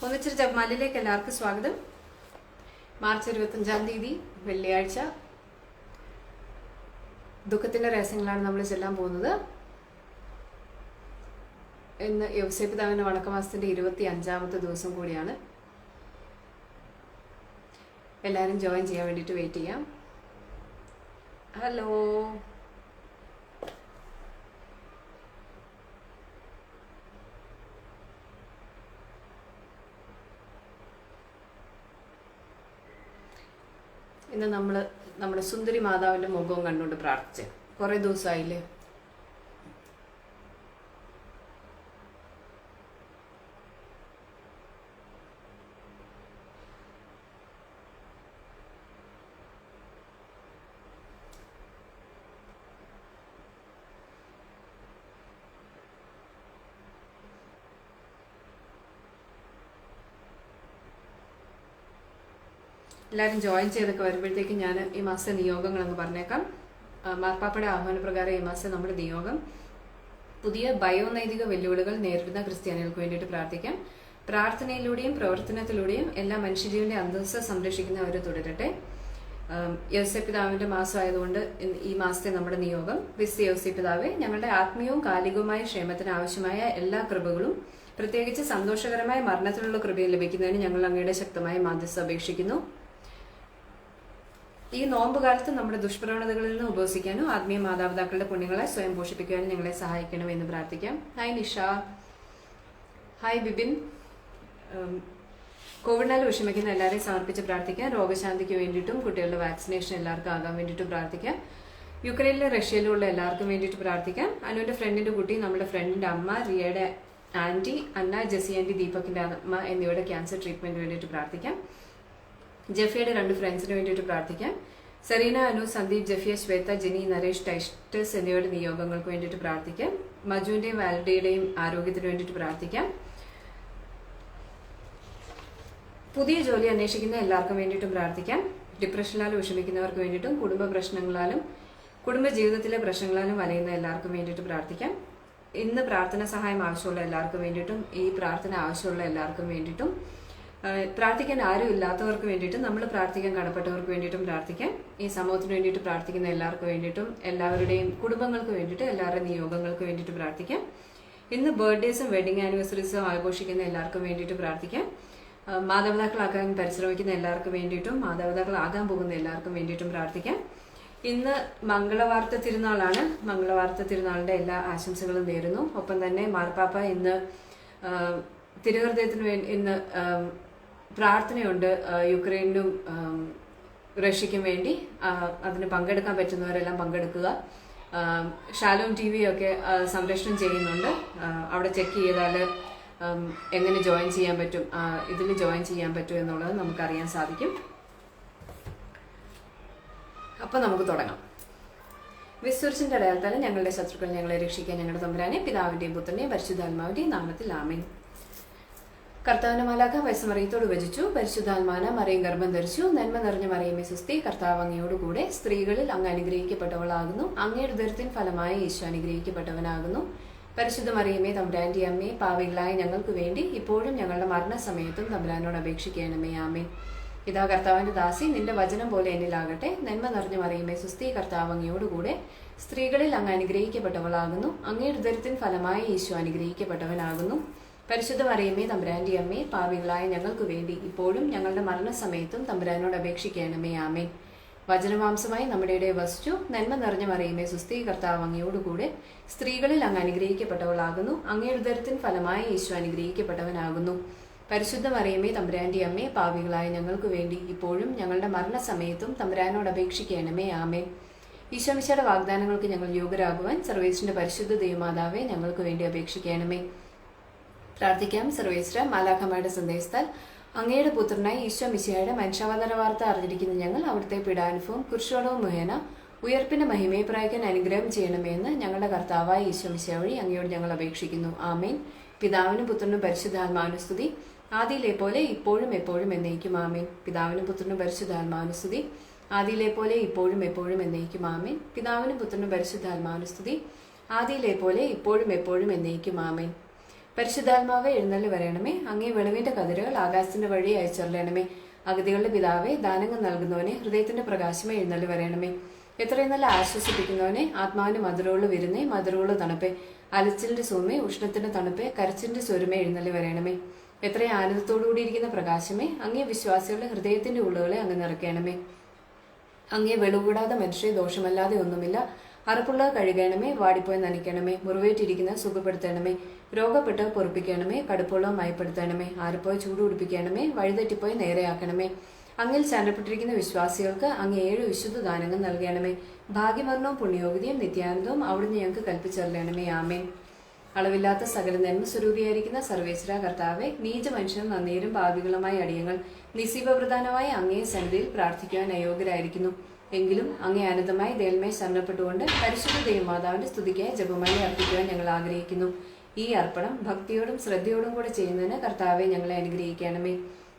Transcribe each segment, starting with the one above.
ഒന്നിച്ചിരി ജപമാലയിലേക്ക് എല്ലാവർക്കും സ്വാഗതം. മാർച്ച് 25-ാം തീയതി വെള്ളിയാഴ്ച ദുഃഖത്തിന്റെ രഹസ്യങ്ങളാണ് നമ്മൾ ചെല്ലാൻ പോകുന്നത്. ഇന്ന് യൗസേപ്പ് പിതാവിന്റെ വണക്കമാസത്തിന്റെ 25-ാമത്തെ ദിവസം കൂടിയാണ്. എല്ലാവരും ജോയിൻ ചെയ്യാൻ വേണ്ടിയിട്ട് വെയിറ്റ് ചെയ്യാം. ഹലോ, ഇന്ന് നമ്മുടെ സുന്ദരി മാതാവിന്റെ മുഖവും കണ്ടുകൊണ്ട് പ്രാർത്ഥിച്ച് കുറെ ദിവസമായില്ലേ. എല്ലാവരും ജോയിൻ ചെയ്തൊക്കെ വരുമ്പോഴത്തേക്കും ഞാൻ ഈ മാസത്തെ നിയോഗങ്ങളെന്ന് പറഞ്ഞേക്കാം. മാർപ്പാപ്പയുടെ ആഹ്വാനപ്രകാരം ഈ മാസം നമ്മുടെ നിയോഗം പുതിയ ബയോനൈതിക വെല്ലുവിളികൾ നേരിടുന്ന ക്രിസ്ത്യാനികൾക്ക് വേണ്ടിയിട്ട് പ്രാർത്ഥിക്കാം. പ്രാർത്ഥനയിലൂടെയും പ്രവർത്തനത്തിലൂടെയും എല്ലാ മനുഷ്യജീവന്റെ അന്തസ്സ സംരക്ഷിക്കുന്നവർ തുടരട്ടെ. യൗസേപ്പ് പിതാവിന്റെ മാസമായതുകൊണ്ട് ഈ മാസത്തെ നമ്മുടെ നിയോഗം: വിശുദ്ധ യൗസേപ്പ് പിതാവേ, ഞങ്ങളുടെ ആത്മീയവും കാലികവുമായ ക്ഷേമത്തിന് ആവശ്യമായ എല്ലാ കൃപകളും, പ്രത്യേകിച്ച് സന്തോഷകരമായ മരണത്തിലുള്ള കൃപയും ലഭിക്കുന്നതിന് ഞങ്ങൾ അങ്ങയുടെ ശക്തമായ മാധ്യസ്ഥ അപേക്ഷിക്കുന്നു. ഈ നോമ്പ് കാലത്ത് നമ്മുടെ ദുഷ്പ്രവണതകളിൽ നിന്ന് ഉപവസിക്കാനും ആത്മീയ മാതാപിതാക്കളുടെ പുണ്യങ്ങളെ സ്വയം പോഷിപ്പിക്കാനും ഞങ്ങളെ സഹായിക്കണമെന്ന് പ്രാർത്ഥിക്കാം. Hi Nisha, hi Bibin. കോവിഡിനാൽ വിഷമിക്കുന്ന എല്ലാവരെയും സമർപ്പിച്ച് പ്രാർത്ഥിക്കാം. രോഗശാന്തിക്ക് വേണ്ടിയിട്ടും കുട്ടികളുടെ വാക്സിനേഷൻ എല്ലാവർക്കും ആകാൻ വേണ്ടിയിട്ടും പ്രാർത്ഥിക്കാം. യുക്രൈനിലും റഷ്യയിലുള്ള എല്ലാവർക്കും വേണ്ടിയിട്ട് പ്രാർത്ഥിക്കാം. അനുവിന്റെ ഫ്രണ്ടിന്റെ കുട്ടി, നമ്മുടെ ഫ്രണ്ടിന്റെ അമ്മ, റിയയുടെ ആന്റി അന്ന, ജെസി ആന്റി, ദീപകിന്റെ അമ്മ എന്നിവയുടെ ക്യാൻസർ ട്രീറ്റ്മെന്റിന് വേണ്ടിയിട്ട് പ്രാർത്ഥിക്കാം. ജെഫിയുടെ 2 ഫ്രണ്ട്സിന് വേണ്ടിയിട്ട് പ്രാർത്ഥിക്കാം. സെറീന, അനു, സന്ദീപ്, ജെഫിയ, ശ്വേത, ജിനി, നരേഷ്, ടൈസ്റ്റസ് എന്നിവയുടെ നിയോഗങ്ങൾക്ക് വേണ്ടിയിട്ട് പ്രാർത്ഥിക്കാം. മജുവിന്റെയും വാലഡിയുടെയും ആരോഗ്യത്തിന് വേണ്ടിയിട്ട് പ്രാർത്ഥിക്കാം. പുതിയ ജോലി അന്വേഷിക്കുന്ന എല്ലാവർക്കും വേണ്ടിയിട്ടും പ്രാർത്ഥിക്കാം. ഡിപ്രഷനാലും വിഷമിക്കുന്നവർക്ക് വേണ്ടിയിട്ടും കുടുംബ പ്രശ്നങ്ങളാലും കുടുംബ ജീവിതത്തിലെ പ്രശ്നങ്ങളാലും വലയുന്ന എല്ലാവർക്കും വേണ്ടിയിട്ട് പ്രാർത്ഥിക്കാം. ഇന്ന് പ്രാർത്ഥന സഹായം ആവശ്യമുള്ള എല്ലാവർക്കും വേണ്ടിയിട്ടും ഈ പ്രാർത്ഥന ആവശ്യമുള്ള എല്ലാവർക്കും വേണ്ടിയിട്ടും പ്രാർത്ഥിക്കാൻ ആരും ഇല്ലാത്തവർക്ക് വേണ്ടിയിട്ടും നമ്മൾ പ്രാർത്ഥിക്കാൻ കടപ്പെട്ടവർക്ക് വേണ്ടിയിട്ടും പ്രാർത്ഥിക്കാം. ഈ സമൂഹത്തിന് വേണ്ടിയിട്ട് പ്രാർത്ഥിക്കുന്ന എല്ലാവർക്കും വേണ്ടിയിട്ടും എല്ലാവരുടെയും കുടുംബങ്ങൾക്ക് വേണ്ടിയിട്ട് എല്ലാവരുടെയും നിയോഗങ്ങൾക്ക് വേണ്ടിയിട്ട് പ്രാർത്ഥിക്കാം. ഇന്ന് ബർത്ത്ഡേസും വെഡിങ് ആനിവേഴ്സറീസും ആഘോഷിക്കുന്ന എല്ലാവർക്കും വേണ്ടിയിട്ട് പ്രാർത്ഥിക്കാം. മാതാപിതാക്കളാക്കാൻ പരിശ്രമിക്കുന്ന എല്ലാവർക്കും വേണ്ടിയിട്ടും മാതാപിതാക്കളാകാൻ പോകുന്ന എല്ലാവർക്കും വേണ്ടിയിട്ടും പ്രാർത്ഥിക്കാം. ഇന്ന് മംഗളവാർത്ത തിരുനാളാണ്. മംഗളവാർത്ത തിരുനാളിന്റെ എല്ലാ ആശംസകളും നേരുന്നു. ഒപ്പം തന്നെ മാർപ്പാപ്പ ഇന്ന് തിരുഹൃദയത്തിന് വേണ്ടി ഇന്ന് പ്രാർത്ഥനയുണ്ട്. യുക്രൈനും റഷ്യയ്ക്കും വേണ്ടി അതിന് പങ്കെടുക്കാൻ പറ്റുന്നവരെല്ലാം പങ്കെടുക്കുക. ഷാലോം TV ഒക്കെ സംപ്രേഷണം ചെയ്യുന്നുണ്ട്. അവിടെ ചെക്ക് ചെയ്താൽ എങ്ങനെ ജോയിൻ ചെയ്യാൻ പറ്റും, ഇതിൽ ജോയിൻ ചെയ്യാൻ പറ്റും എന്നുള്ളത് നമുക്കറിയാൻ സാധിക്കും. അപ്പം നമുക്ക് തുടങ്ങാം. വിശ്വസിന്റെ അടയാളത്താൽ ഞങ്ങളുടെ ശത്രുക്കൾ ഞങ്ങളെ രക്ഷിക്കാൻ ഞങ്ങളുടെ തമ്പുരാനെ, പിതാവിന്റെയും പുത്രന്റെയും പരിശുദ്ധാത്മാവിന്റെയും നാമത്തിൽ ആമേൻ. കർത്താവിന്റെ മാലാഖ വയസ്സുമറിയത്തോട് വചിച്ചു. പരിശുദ്ധാത്മാന മറിയം ഗർഭം ധരിച്ചു. നന്മ നിറഞ്ഞ മറിയമേ സുസ്തി, കർത്താവ് അങ്ങയോടുകൂടെ സ്ത്രീകളിൽ അങ്ങ് അനുഗ്രഹിക്കപ്പെട്ടവളാകുന്നു. അങ്ങയുടെ ഉദരത്തിൻ ഫലമായ യേശു അനുഗ്രഹിക്കപ്പെട്ടവനാകുന്നു. പരിശുദ്ധ മറിയമേ, തമ്പുരാന്റെ അമ്മേ, പാപികളായ ഞങ്ങൾക്ക് വേണ്ടി ഇപ്പോഴും ഞങ്ങളുടെ മരണസമയത്തും തമ്പുരാനോട് അപേക്ഷിക്കണമേ. ആമേൻ. ഇതാ കർത്താവിന്റെ ദാസി, നിന്റെ വചനം പോലെ എന്നിലാകട്ടെ. നന്മ നിറഞ്ഞ മറിയമേ സുസ്തി, കർത്താവ് അങ്ങയോടുകൂടെ സ്ത്രീകളിൽ അങ്ങ് അനുഗ്രഹിക്കപ്പെട്ടവളാകുന്നു. അങ്ങയുടെ ഉദരത്തിൻ ഫലമായ യേശു അനുഗ്രഹിക്കപ്പെട്ടവനാകുന്നു. പരിശുദ്ധ മറിയമേ, തമ്പുരാന്റെ അമ്മേ, പാപികളായ ഞങ്ങൾക്ക് വേണ്ടി ഇപ്പോഴും ഞങ്ങളുടെ മരണസമയത്തും തമ്പുരാനോട് അപേക്ഷിക്കണമേ. ആമേൻ. വചനമാംസമായി നമ്മുടെ ഇടയിൽ വസിച്ചു. നന്മ നിറഞ്ഞ മറിയമേ സുസ്തി, കർത്താവ് അങ്ങയോടുകൂടെ സ്ത്രീകളിൽ അങ്ങ് അനുഗ്രഹിക്കപ്പെട്ടവളാകുന്നു. അങ്ങയുടെ ഉദരത്തിൻ ഫലമായ യേശു അനുഗ്രഹിക്കപ്പെട്ടവനാകുന്നു. പരിശുദ്ധ മറിയമേ, തമ്പുരാന്റെ അമ്മേ, പാപികളായ ഞങ്ങൾക്ക് വേണ്ടി ഇപ്പോഴും ഞങ്ങളുടെ മരണസമയത്തും തമ്പുരാനോട് അപേക്ഷിക്കണമേ. ആമേൻ. ഈശോമിശിഹായുടെ വാഗ്ദാനങ്ങൾക്ക് ഞങ്ങൾ യോഗ്യരാകുവാൻ സർവേശ്വരന്റെ പരിശുദ്ധ ദൈവമാതാവേ, ഞങ്ങൾക്ക് വേണ്ടി അപേക്ഷിക്കണമേ. പ്രാർത്ഥിക്കാം. സർവേശ്വര മാലാഖമാരുടെ സന്ദേശത്താൽ അങ്ങയുടെ പുത്രനായി ഈശോ മിശിഹായുടെ മനുഷ്യാവതാര വാർത്ത അറിഞ്ഞിരിക്കുന്ന ഞങ്ങൾ അവിടുത്തെ പീഡാനുഭവം കുരിശോളവും മുഖേന ഉയർപ്പിന്റെ മഹിമയെ പ്രാപിക്കാൻ അനുഗ്രഹം ചെയ്യണമേ എന്ന് ഞങ്ങളുടെ കർത്താവായ ഈശോ മിശിഹ വഴി അങ്ങയോട് ഞങ്ങൾ അപേക്ഷിക്കുന്നു. ആമേൻ. പിതാവിനും പുത്രനും പരിശുദ്ധാത്മാവിനും സ്തുതി, ആദിയിലെ പോലെ ഇപ്പോഴും എപ്പോഴും എന്നേക്കും. ആമേൻ. പിതാവിനും പുത്രനും പരിശുദ്ധാത്മാവിനും സ്തുതി, ആദിയിലെ പോലെ ഇപ്പോഴും എപ്പോഴും എന്നേക്കും. ആമേൻ. പിതാവിനും പുത്രനും പരിശുദ്ധാത്മാവിനും സ്തുതി, ആദിയിലെ പോലെ ഇപ്പോഴും എപ്പോഴും എന്നേക്കും. ആമേൻ. പരിശുദ്ധാത്മാവെ എഴുന്നള്ളി വരണമേ. അങ്ങേ വെളിവിന്റെ കതിരുകൾ ആകാശത്തിന്റെ വഴി അയച്ചറിയണമേ. അഗതികളുടെ പിതാവെ, ദാനങ്ങൾ നൽകുന്നവനെ, ഹൃദയത്തിന്റെ പ്രകാശമേ എഴുന്നള്ളി വരണമേ. എത്രയും നല്ല ആശ്വസിപ്പിക്കുന്നവനെ, ആത്മാവിന്റെ മധുരമുള്ള വിരുന്നേ, മധുരമുള്ള തണുപ്പേ, അലച്ചിലിന്റെ സോമേ, ഉഷ്ണത്തിന്റെ തണുപ്പേ, കരച്ചിലിന്റെ സ്വരമേ എഴുന്നള്ളി വരണമേ. എത്രയും ആനന്ദത്തോടുകൂടിയിരിക്കുന്ന പ്രകാശമേ, അങ്ങേ വിശ്വാസികളുടെ ഹൃദയത്തിന്റെ ഉള്ളുകളെ അങ്ങ് നിറയ്ക്കണമേ. അങ്ങേ വെളുകൂടാതെ മനുഷ്യ ദോഷമല്ലാതെ ഒന്നുമില്ല. അറപ്പുള്ളത് കഴുകണമേ, വാടിപ്പോയി നനയ്ക്കണമേ, മുറിവേറ്റിരിക്കുന്ന സുഖപ്പെടുത്തണമേ, രോഗപ്പെട്ട് പൊറുപ്പിക്കണമേ, കടുപ്പുള്ളത് മയപ്പെടുത്തണമേ, ആറിപ്പോയി ചൂട് പിടിപ്പിക്കണമേ, വഴിതെറ്റിപ്പോയി നേരെയാക്കണമേ. അങ്ങിൽ ശരണപ്പെട്ടിരിക്കുന്ന വിശ്വാസികൾക്ക് അങ്ങ് 7 വിശുദ്ധ ദാനങ്ങൾ നൽകണമേ. ഭാഗ്യമരണവും പുണ്യയോഗ്യതയും നിത്യാനന്ദവും അവിടുന്ന് ഞങ്ങൾക്ക് കൽപ്പിച്ചറിയണമേ. ആമേൻ. അളവില്ലാത്ത സകല നന്മ സ്വരൂപിയായിരിക്കുന്ന സർവേശ്വര കർത്താവെ, നീച മനുഷ്യരും നന്ദിയരും പാപികളുമായ അടിയങ്ങൾ നിസ്സീപപ്രധാനമായ അങ്ങേ സന്നിധിയിൽ പ്രാർത്ഥിക്കുവാൻ അയോഗ്യരായിരിക്കുന്നു. എങ്കിലും അങ്ങേ അനന്തമായി ദേൽമയെ ശരണപ്പെട്ടുകൊണ്ട് പരിശുദ്ധ ദൈവമാതാവിന്റെ സ്തുതിക്കായി ജപമാല അർപ്പിക്കുവാൻ ഞങ്ങൾ ആഗ്രഹിക്കുന്നു. ഈ അർപ്പണം ഭക്തിയോടും ശ്രദ്ധയോടും കൂടെ ചെയ്യുന്നതിന് കർത്താവെ ഞങ്ങളെ അനുഗ്രഹിക്കണമേ.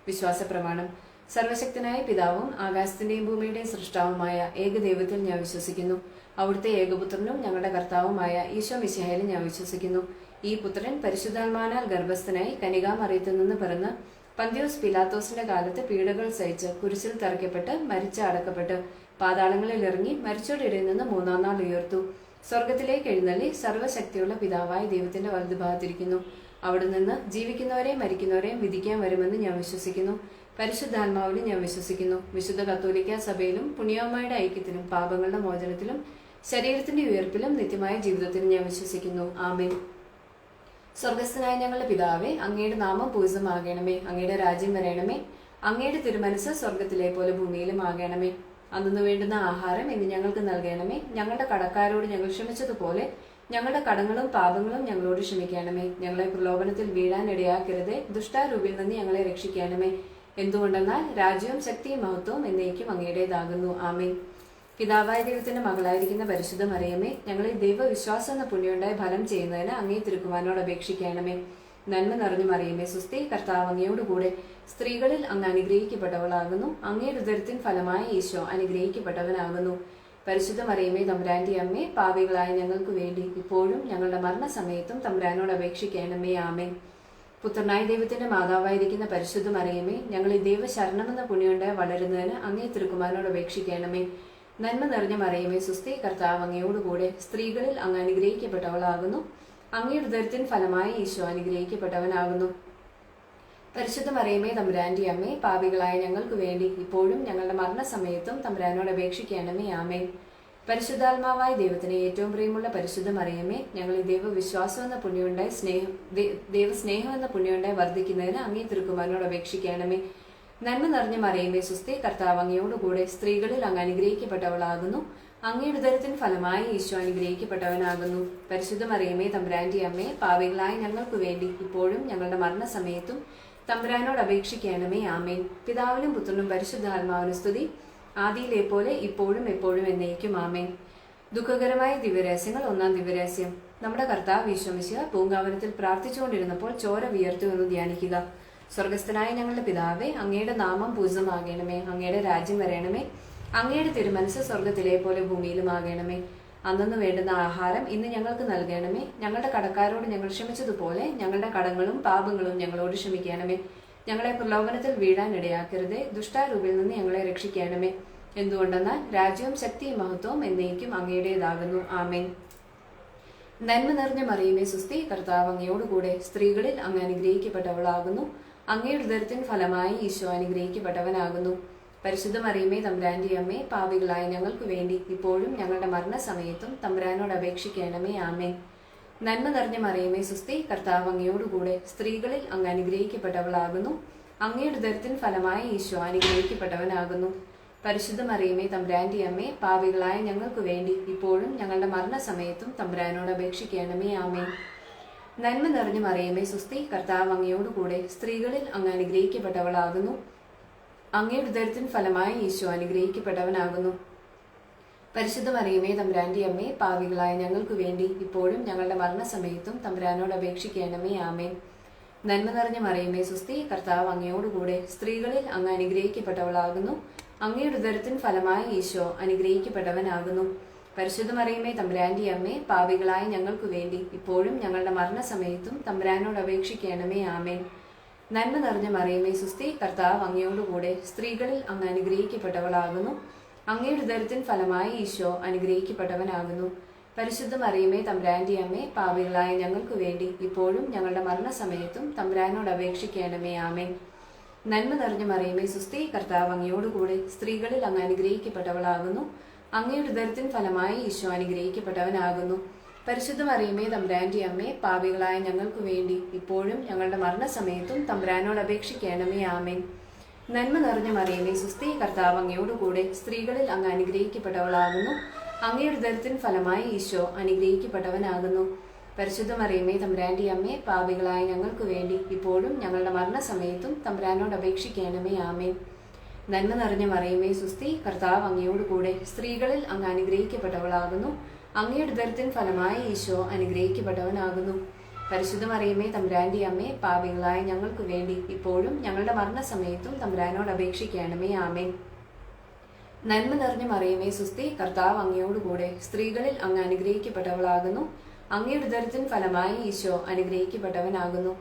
വിശ്വാസ പ്രമാണം. സർവശക്തനായ പിതാവും ആകാശത്തിന്റെയും ഭൂമിയുടെയും സൃഷ്ടാവുമായ ഏകദൈവത്തിൽ ഞാൻ വിശ്വസിക്കുന്നു. അവിടുത്തെ ഏകപുത്രനും ഞങ്ങളുടെ കർത്താവുമായ ഈശോ മിശിഹായിൽ ഞാൻ വിശ്വസിക്കുന്നു. ഈ പുത്രൻ പരിശുദ്ധാത്മാവിനാൽ ഗർഭസ്ഥനായി കന്യകാമറിയത്തിൽ നിന്ന് പിറന്ന് പന്തിയോസ് പിലാത്തോസിന്റെ കാലത്ത് പീഡകൾ സഹിച്ച് കുരിശിൽ തറയ്ക്കപ്പെട്ട് മരിച്ച് അടക്കപ്പെട്ട് പാതാളങ്ങളിൽ ഇറങ്ങി മരിച്ചവരുടെ ഇടയിൽ നിന്ന് 3-ാം നാൾ ഉയർത്തു. സ്വർഗത്തിലേക്ക് എഴുന്നള്ളി സർവ്വശക്തിയുള്ള പിതാവായ ദൈവത്തിന്റെ വലതുഭാഗത്തിരിക്കുന്നു. അവിടെ നിന്ന് ജീവിക്കുന്നവരെയും മരിക്കുന്നവരെയും വിധിക്കാൻ വരുമെന്ന് ഞാൻ വിശ്വസിക്കുന്നു. പരിശുദ്ധാത്മാവിലും ഞാൻ വിശ്വസിക്കുന്നു. വിശുദ്ധ കത്തോലിക്ക സഭയിലും പുണ്യവന്മാരുടെ ഐക്യത്തിലും പാപങ്ങളുടെ മോചനത്തിലും ശരീരത്തിന്റെ ഉയർപ്പിലും നിത്യമായ ജീവിതത്തിലും ഞാൻ വിശ്വസിക്കുന്നു. ആമേൻ. സ്വർഗസ്ഥനായ ഞങ്ങളുടെ പിതാവേ, അങ്ങയുടെ നാമം പൂജിതമാകണമേ. അങ്ങയുടെ രാജ്യം വരണമേ. അങ്ങയുടെ തിരുമനസ് സ്വർഗത്തിലെ പോലെ ഭൂമിയിലും ആകണമേ. അന്നു വേണ്ടുന്ന ആഹാരം ഇന്ന് ഞങ്ങൾക്ക് നൽകണമേ. ഞങ്ങളുടെ കടക്കാരോട് ഞങ്ങൾ ക്ഷമിച്ചതുപോലെ ഞങ്ങളുടെ കടങ്ങളും പാപങ്ങളും ഞങ്ങളോട് ക്ഷമിക്കണമേ. ഞങ്ങളെ പ്രലോഭനത്തിൽ വീഴാൻ ഇടയാക്കരുതേ. ദുഷ്ടാരൂപിൽ നിന്ന് ഞങ്ങളെ രക്ഷിക്കണമേ. എന്തുകൊണ്ടെന്നാൽ രാജ്യവും ശക്തിയും മഹത്വവും എന്നേക്കും അങ്ങയുടേതാകുന്നു. ആമേൻ. പിതാവായ ദൈവത്തിന്റെ മകളായിരിക്കുന്ന പരിശുദ്ധ മറിയമേ, ഞങ്ങളെ ദൈവവിശ്വാസം എന്ന പുണ്യമുണ്ടായി ഫലം ചെയ്യുന്നതിന് അങ്ങേ തിരുക്കുമാരനോട് അപേക്ഷിക്കണമേ. നന്മ നിറഞ്ഞു മറിയമേ, സുസ്ഥി, കർത്താവ് അങ്ങയോടുകൂടെ സ്ത്രീകളിൽ അങ്ങ് അനുഗ്രഹിക്കപ്പെട്ടവളാകുന്നു. അങ്ങയുടെ ഉദരത്തിൻ ഫലമായ ഈശോ അനുഗ്രഹിക്കപ്പെട്ടവനാകുന്നു. പരിശുദ്ധ മറിയമേ, തമ്പുരാന്റെ അമ്മേ, പാപികളായ ഞങ്ങൾക്ക് വേണ്ടി ഇപ്പോഴും ഞങ്ങളുടെ മരണസമയത്തും തമ്പുരാനോട് അപേക്ഷിക്കണമേ. ആമേൻ. പുത്രനായ ദൈവത്തിന്റെ മാതാവായിരിക്കുന്ന പരിശുദ്ധ മറിയമേ, ഞങ്ങൾ ഈ ദൈവ ശരണമെന്ന പുണ്യമുണ്ടായി വളരുന്നതിന് അങ്ങേ തിരുക്കുമാരനോട് അപേക്ഷിക്കണമേ. നന്മ നിറഞ്ഞ മറിയമേ, സുസ്ഥി, കർത്താവ് അങ്ങയോടുകൂടെ സ്ത്രീകളിൽ അങ്ങ് അനുഗ്രഹിക്കപ്പെട്ടവളാകുന്നു. അങ്ങയുടെ ഉദരത്തിൻ ഫലമായ ഈശോ അനുഗ്രഹിക്കപ്പെട്ടവനാകുന്നു. പരിശുദ്ധ മറിയമേ, തമ്പുരാന്റെ അമ്മേ, പാപികളായ ഞങ്ങൾക്ക് വേണ്ടി ഇപ്പോഴും ഞങ്ങളുടെ മരണസമയത്തും തമ്പുരാനോട് അപേക്ഷിക്കണമേ. ആമേൻ. പരിശുദ്ധാത്മാവായ ദൈവത്തിന് ഏറ്റവും പ്രിയമുള്ള പരിശുദ്ധ മറിയമേ, ഞങ്ങൾ ഈ ദൈവവിശ്വാസം എന്ന പുണ്യമുണ്ടായി ദൈവസ്നേഹം എന്ന പുണ്യമുണ്ടായി വർദ്ധിക്കുന്നതിന് അങ്ങേ തിരുക്കുമാരനോട് അപേക്ഷിക്കണമേ. നന്മ നിറഞ്ഞ മറിയമേ, സുസ്ഥി, കർത്താവ് അങ്ങയോടുകൂടെ സ്ത്രീകളിൽ അങ്ങ് അനുഗ്രഹിക്കപ്പെട്ടവളാകുന്നു. അങ്ങയുടെ ഉദരത്തിൻ ഫലമായി ഈശോ അനുഗ്രഹിക്കപ്പെട്ടവനാകുന്നു. പരിശുദ്ധ മറിയമേ, തമ്പുരാന്റെ അമ്മേ, പാപികളായ ഞങ്ങൾക്ക് വേണ്ടി ഇപ്പോഴും ഞങ്ങളുടെ മരണസമയത്തും തമ്പുരാനോട് അപേക്ഷിക്കണമേ. ആമേൻ. പിതാവിനും പുത്രനും പരിശുദ്ധാത്മാവിനും സ്തുതി, ആദിയിലെ പോലെ ഇപ്പോഴും എപ്പോഴും എന്നേക്കും. ആമേൻ. ദുഃഖകരമായ ദിവ്യരഹസ്യങ്ങൾ. 1-ാം ദിവ്യരഹസ്യം. നമ്മുടെ കർത്താവ് ഈശോ മിശിഹാ പൂങ്കാവനത്തിൽ പ്രാർത്ഥിച്ചുകൊണ്ടിരുന്നപ്പോൾ ചോര വിയർത്തു എന്ന് ധ്യാനിക്കുക. സ്വർഗസ്ഥനായ ഞങ്ങളുടെ പിതാവേ, അങ്ങയുടെ നാമം പൂജിതമാകണമേ. അങ്ങയുടെ രാജ്യം വരണമേ. അങ്ങയുടെ തിരുമനസ് സ്വർഗത്തിലെ പോലെ ഭൂമിയിലും ആകണമേ. അന്നു വേണ്ടുന്ന ആഹാരം ഇന്ന് ഞങ്ങൾക്ക് നൽകണമേ. ഞങ്ങളുടെ കടക്കാരോട് ഞങ്ങൾ ക്ഷമിച്ചതുപോലെ ഞങ്ങളുടെ കടങ്ങളും പാപങ്ങളും ഞങ്ങളോട് ക്ഷമിക്കണമേ. ഞങ്ങളെ പ്രലോഭനത്തിൽ വീഴാൻ ഇടയാക്കരുതേ. ദുഷ്ടാരൂപിൽ നിന്ന് ഞങ്ങളെ രക്ഷിക്കണമേ. എന്തുകൊണ്ടെന്നാൽ രാജ്യവും ശക്തിയും മഹത്വവും എന്നേക്കും അങ്ങയുടേതാകുന്നു. ആമേൻ. നന്മ നിറഞ്ഞ മറിയമേ, സുസ്ഥി, കർത്താവ് അങ്ങയോടുകൂടെ സ്ത്രീകളിൽ അങ്ങ് അനുഗ്രഹിക്കപ്പെട്ടവളാകുന്നു. അങ്ങയുടെ ഉദരത്തിൻ ഫലമായി ഈശോ അനുഗ്രഹിക്കപ്പെട്ടവനാകുന്നു. പരിശുദ്ധ മറിയമേ, തമ്പുരാന്റെ അമ്മേ, പാപികളായ ഞങ്ങൾക്ക് വേണ്ടി ഇപ്പോഴും ഞങ്ങളുടെ മരണസമയത്തും തമ്പുരാനോട് അപേക്ഷിക്കണമേ. ആമേൻ. നന്മ നിറഞ്ഞ മറിയമേ, സുസ്ഥി, കർത്താവ് അങ്ങയോടുകൂടെ സ്ത്രീകളിൽ അങ്ങ് അനുഗ്രഹിക്കപ്പെട്ടവളാകുന്നു. അങ്ങയുടെ ഉദരത്തിൻ ഫലമായി ഈശോ അനുഗ്രഹിക്കപ്പെട്ടവനാകുന്നു. പരിശുദ്ധ മറിയമേ, തമ്പുരാന്റെ അമ്മേ, പാപികളായ ഞങ്ങൾക്ക് വേണ്ടി ഇപ്പോഴും ഞങ്ങളുടെ മരണസമയത്തും തമ്പുരാനോട് അപേക്ഷിക്കണമേ. ആമേൻ. നന്മ നിറഞ്ഞ മറിയമേ, സുസ്ഥി, കർത്താവ് അങ്ങയോടുകൂടെ സ്ത്രീകളിൽ അങ്ങ് അനുഗ്രഹിക്കപ്പെട്ടവളാകുന്നു. അങ്ങയുടെ ഉദരത്തിൻ ഫലമായി ഈശോ അനുഗ്രഹിക്കപ്പെട്ടവനാകുന്നു. പരിശുദ്ധ മറിയമേ, തമ്പുരാന്റെ അമ്മേ, പാപികളായ ഞങ്ങൾക്ക് വേണ്ടി ഇപ്പോഴും ഞങ്ങളുടെ മരണസമയത്തും തമ്പുരാനോട് അപേക്ഷിക്കണമേ. ആമേൻ. നന്മ നിറഞ്ഞ മറിയമേ, സുസ്ഥി, കർത്താവ് അങ്ങയോടുകൂടെ സ്ത്രീകളിൽ അങ്ങ് അനുഗ്രഹിക്കപ്പെട്ടവളാകുന്നു. അങ്ങയുടെ ഉദരത്തിൻ ഫലമായി ഈശോ അനുഗ്രഹിക്കപ്പെട്ടവനാകുന്നു. പരിശുദ്ധ മറിയമേ തമ്പുരാന്റെ അമ്മേ, പാപികളായ ഞങ്ങൾക്ക് വേണ്ടി ഇപ്പോഴും ഞങ്ങളുടെ മരണസമയത്തും തമ്പുരാനോട് അപേക്ഷിക്കണമേ. ആമേൻ. നന്മ നിറഞ്ഞ മറിയമേ സുസ്തി, കർത്താവ് അങ്ങയോടുകൂടെ സ്ത്രീകളിൽ അങ്ങ് അനുഗ്രഹിക്കപ്പെട്ടവളാകുന്നു. അങ്ങയുടെ ഉദരത്തിൻ ഫലമായി ഈശോ അനുഗ്രഹിക്കപ്പെട്ടവനാകുന്നു. പരിശുദ്ധ മറിയമേ തമ്പുരാന്റെ അമ്മേ, പാപികളായ ഞങ്ങൾക്ക് വേണ്ടി ഇപ്പോഴും ഞങ്ങളുടെ മരണസമയത്തും തമ്പുരാനോട് അപേക്ഷിക്കണമേ. ആമേൻ. നന്മ നിറഞ്ഞ മറിയമേ സുസ്തി, കർത്താവ് അങ്ങയോടുകൂടെ സ്ത്രീകളിൽ അങ്ങ് അനുഗ്രഹിക്കപ്പെട്ടവളാകുന്നു. അങ്ങയുടെ ഉദരത്തിൻ ഫലമായി ഈശോ അനുഗ്രഹിക്കപ്പെട്ടവനാകുന്നു. പരിശുദ്ധ മറിയമേ തമ്പുരാന്റെ അമ്മേ, പാപികളായ ഞങ്ങൾക്ക് വേണ്ടി ഇപ്പോഴും ഞങ്ങളുടെ മരണസമയത്തും തമ്പുരാനോട് അപേക്ഷിക്കണമേ. ആമേൻ. നന്മ നിറഞ്ഞ മറിയമേ സുസ്തി, കർത്താവ് അങ്ങയോടുകൂടെ സ്ത്രീകളിൽ അങ്ങ് അനുഗ്രഹിക്കപ്പെട്ടവളാകുന്നു. അങ്ങയുടെ ഉദരത്തിൻ ഫലമായി ഈശോ അനുഗ്രഹിക്കപ്പെട്ടവനാകുന്നു. പരിശുദ്ധ മറിയമേ തമ്പുരാന്റെ അമ്മേ, പാപികളായ ഞങ്ങൾക്ക് വേണ്ടി ഇപ്പോഴും ഞങ്ങളുടെ മരണസമയത്തും തമ്പുരാനോട് അപേക്ഷിക്കണമേ. ആമേൻ. നന്മ നിറഞ്ഞ മറിയമേ സുസ്തി, കർത്താവ് അങ്ങയോടുകൂടെ സ്ത്രീകളിൽ അങ്ങ് അനുഗ്രഹിക്കപ്പെട്ടവളാകുന്നു. അങ്ങയുടെ ഉദരത്തിൻ ഫലമായി ഈശോ അനുഗ്രഹിക്കപ്പെട്ടവനാകുന്നു. പരിശുദ്ധ മറിയമേ തമ്പുരാന്റെ അമ്മേ, പാപികളായ ഞങ്ങൾക്ക് വേണ്ടി ഇപ്പോഴും ഞങ്ങളുടെ മരണസമയത്തും തമ്പുരാനോട് അപേക്ഷിക്കണമേ. ആമേൻ. നന്മ നിറഞ്ഞ മറിയമേ സുസ്തി, കർത്താവ് അങ്ങയോടുകൂടെ സ്ത്രീകളിൽ അങ്ങ് അനുഗ്രഹിക്കപ്പെട്ടവളാകുന്നു. അങ്ങയുടെ ഉദരത്തിൻ ഫലമായി ഈശോ അനുഗ്രഹിക്കപ്പെട്ടവനാകുന്നു.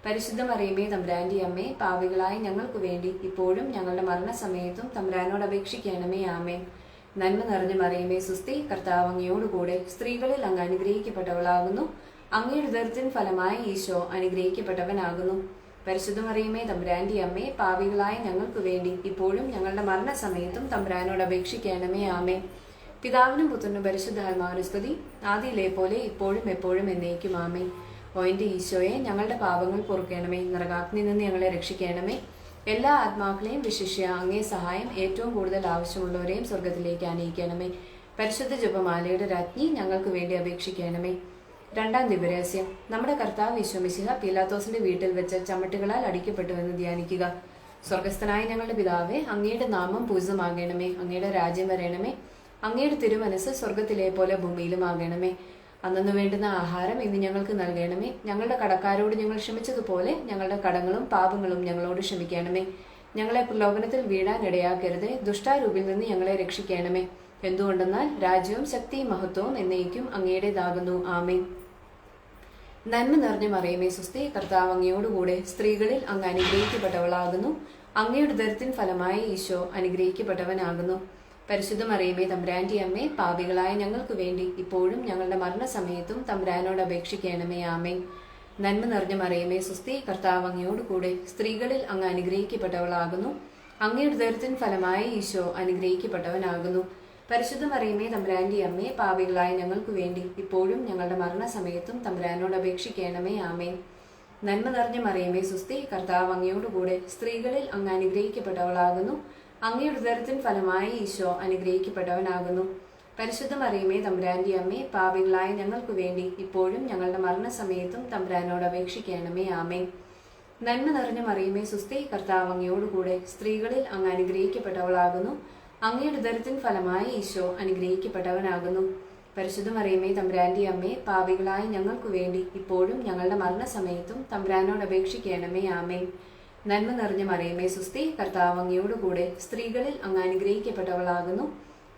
പരിശുദ്ധ മറിയമേ തമ്പുരാന്റെ അമ്മേ, പാപികളായ ഞങ്ങൾക്ക് വേണ്ടി ഇപ്പോഴും ഞങ്ങളുടെ മരണസമയത്തും തമ്പുരാനോട് അപേക്ഷിക്കണമേ. ആമേൻ. നന്മ നിറഞ്ഞ മറിയമേ സുസ്തി, കർത്താവ് അങ്ങയോടുകൂടെ സ്ത്രീകളിൽ അങ്ങ് അനുഗ്രഹിക്കപ്പെട്ടവളാകുന്നു. അങ്ങയുടെ ഉദരത്തിൻ ഫലമായി ഈശോ അനുഗ്രഹിക്കപ്പെട്ടവനാകുന്നു. പരിശുദ്ധ മറിയമേ തമ്പുരാന്റെ അമ്മേ, പാപികളായ ഞങ്ങൾക്ക് വേണ്ടി ഇപ്പോഴും ഞങ്ങളുടെ മരണസമയത്തും തമ്പുരാനോട് അപേക്ഷിക്കണമേ. ആമേൻ. പിതാവിനും പുത്രനും പരിശുദ്ധാത്മാവിനും സ്തുതി, ആദിയിലെ പോലെ ഇപ്പോഴും എപ്പോഴും എന്നേക്കും. ആമേൻ. ഓ എൻ്റെ ഈശോയെ, ഞങ്ങളുടെ പാപങ്ങൾ പൊറുക്കണമേ. നരകാഗ്നിയിൽ നിന്ന് ഞങ്ങളെ രക്ഷിക്കണമേ. എല്ലാ ആത്മാക്കളെയും വിശിഷ്യ അങ്ങേ സഹായം ഏറ്റവും കൂടുതൽ ആവശ്യമുള്ളവരെയും സ്വർഗത്തിലേക്ക് ആനയിക്കണമേ. പരിശുദ്ധ ജപമാലയുടെ രാജ്ഞി, ഞങ്ങൾക്ക് വേണ്ടി അപേക്ഷിക്കണമേ. രണ്ടാം ദിവരഹസ്യം. നമ്മുടെ കർത്താവ് ഈശോ മിശിഹ പീലാത്തോസിന്റെ വീട്ടിൽ വെച്ച് ചമ്മട്ടുകളാൽ അടിക്കപ്പെട്ടുവെന്ന് ധ്യാനിക്കുക. സ്വർഗസ്ഥനായ ഞങ്ങളുടെ പിതാവേ, അങ്ങയുടെ നാമം പൂജിതമാകണമേ. അങ്ങയുടെ രാജ്യം വരണമേ. അങ്ങയുടെ തിരുമനസ് സ്വർഗത്തിലെ പോലെ ഭൂമിയിലുമാകണമേ. അന്നു വേണ്ടുന്ന ആഹാരം ഇന്ന് ഞങ്ങൾക്ക് നൽകണമേ. ഞങ്ങളുടെ കടക്കാരോട് ഞങ്ങൾ ക്ഷമിച്ചതുപോലെ ഞങ്ങളുടെ കടങ്ങളും പാപങ്ങളും ഞങ്ങളോട് ക്ഷമിക്കണമേ. ഞങ്ങളെ പ്രലോഭനത്തിൽ വീഴാൻ ഇടയാക്കരുതേ. ദുഷ്ടാരൂപിൽ നിന്ന് ഞങ്ങളെ രക്ഷിക്കണമേ. എന്തുകൊണ്ടെന്നാൽ രാജ്യവും ശക്തിയും മഹത്വവും എന്നേക്കും അങ്ങയുടേതാകുന്നു. ആമേൻ. നന്മ നിറഞ്ഞ മറിയമേ സുസ്തി, കർത്താവ് അങ്ങയോടുകൂടെ സ്ത്രീകളിൽ അങ്ങ് അനുഗ്രഹിക്കപ്പെട്ടവളാകുന്നു. അങ്ങയുടെ ഉദരത്തിൻ ഫലമായി ഈശോ അനുഗ്രഹിക്കപ്പെട്ടവനാകുന്നു. പരിശുദ്ധ മറിയമേ തമ്പുരാന്റെ അമ്മേ, പാപികളായ ഞങ്ങൾക്ക് വേണ്ടി ഇപ്പോഴും ഞങ്ങളുടെ മരണസമയത്തും തമ്പുരാനോട് അപേക്ഷിക്കണമേ. ആമേൻ. നന്മ നിറഞ്ഞ മറിയമേ സുസ്തി, കർത്താവ് അങ്ങയോടുകൂടെ സ്ത്രീകളിൽ അങ്ങ് അനുഗ്രഹിക്കപ്പെട്ടവളാകുന്നു. അങ്ങയുടെ ഉദരത്തിൻ ഫലമായി ഈശോ അനുഗ്രഹിക്കപ്പെട്ടവനാകുന്നു. പരിശുദ്ധ മറിയമേ തമ്പുരാന്റെ അമ്മേ, പാപികളായ ഞങ്ങൾക്ക് വേണ്ടി ഇപ്പോഴും ഞങ്ങളുടെ മരണസമയത്തും തമ്പുരാനോട് അപേക്ഷിക്കണമേ. ആമേൻ. നന്മ നിറഞ്ഞ മറിയമേ സുസ്തി, കർത്താവ് അങ്ങയോടുകൂടെ സ്ത്രീകളിൽ അങ്ങ് അനുഗ്രഹിക്കപ്പെട്ടവളാകുന്നു. അങ്ങയുടെ ഉദരത്തിൻ ഫലമായി ഈശോ അനുഗ്രഹിക്കപ്പെട്ടവനാകുന്നു. പരിശുദ്ധ മറിയമേ തമ്പുരാന്റെ അമ്മേ, പാപികളായ ഞങ്ങൾക്ക് വേണ്ടി ഇപ്പോഴും ഞങ്ങളുടെ മരണസമയത്തും തമ്പുരാനോട് അപേക്ഷിക്കണമേ. ആമേൻ. നന്മ നിറഞ്ഞ മറിയമേ സുസ്തി, കർത്താവ് അങ്ങയോടുകൂടെ സ്ത്രീകളിൽ അങ്ങ് അനുഗ്രഹിക്കപ്പെട്ടവളാകുന്നു. അങ്ങയുടെ ഉദരത്തിൻ ഫലമായി ഈശോ അനുഗ്രഹിക്കപ്പെട്ടവനാകുന്നു. പരിശുദ്ധ മറിയമേ തമ്പുരാന്റെ അമ്മേ, പാപികളായ ഞങ്ങൾക്ക് വേണ്ടി ഇപ്പോഴും ഞങ്ങളുടെ മരണസമയത്തും തമ്പുരാനോട് അപേക്ഷിക്കണമേ. ആമേൻ. നന്മ നിറഞ്ഞ മറിയമേ സുസ്തി, കർത്താവ് അങ്ങയോടുകൂടെ സ്ത്രീകളിൽ അങ്ങ് അനുഗ്രഹിക്കപ്പെട്ടവളാകുന്നു.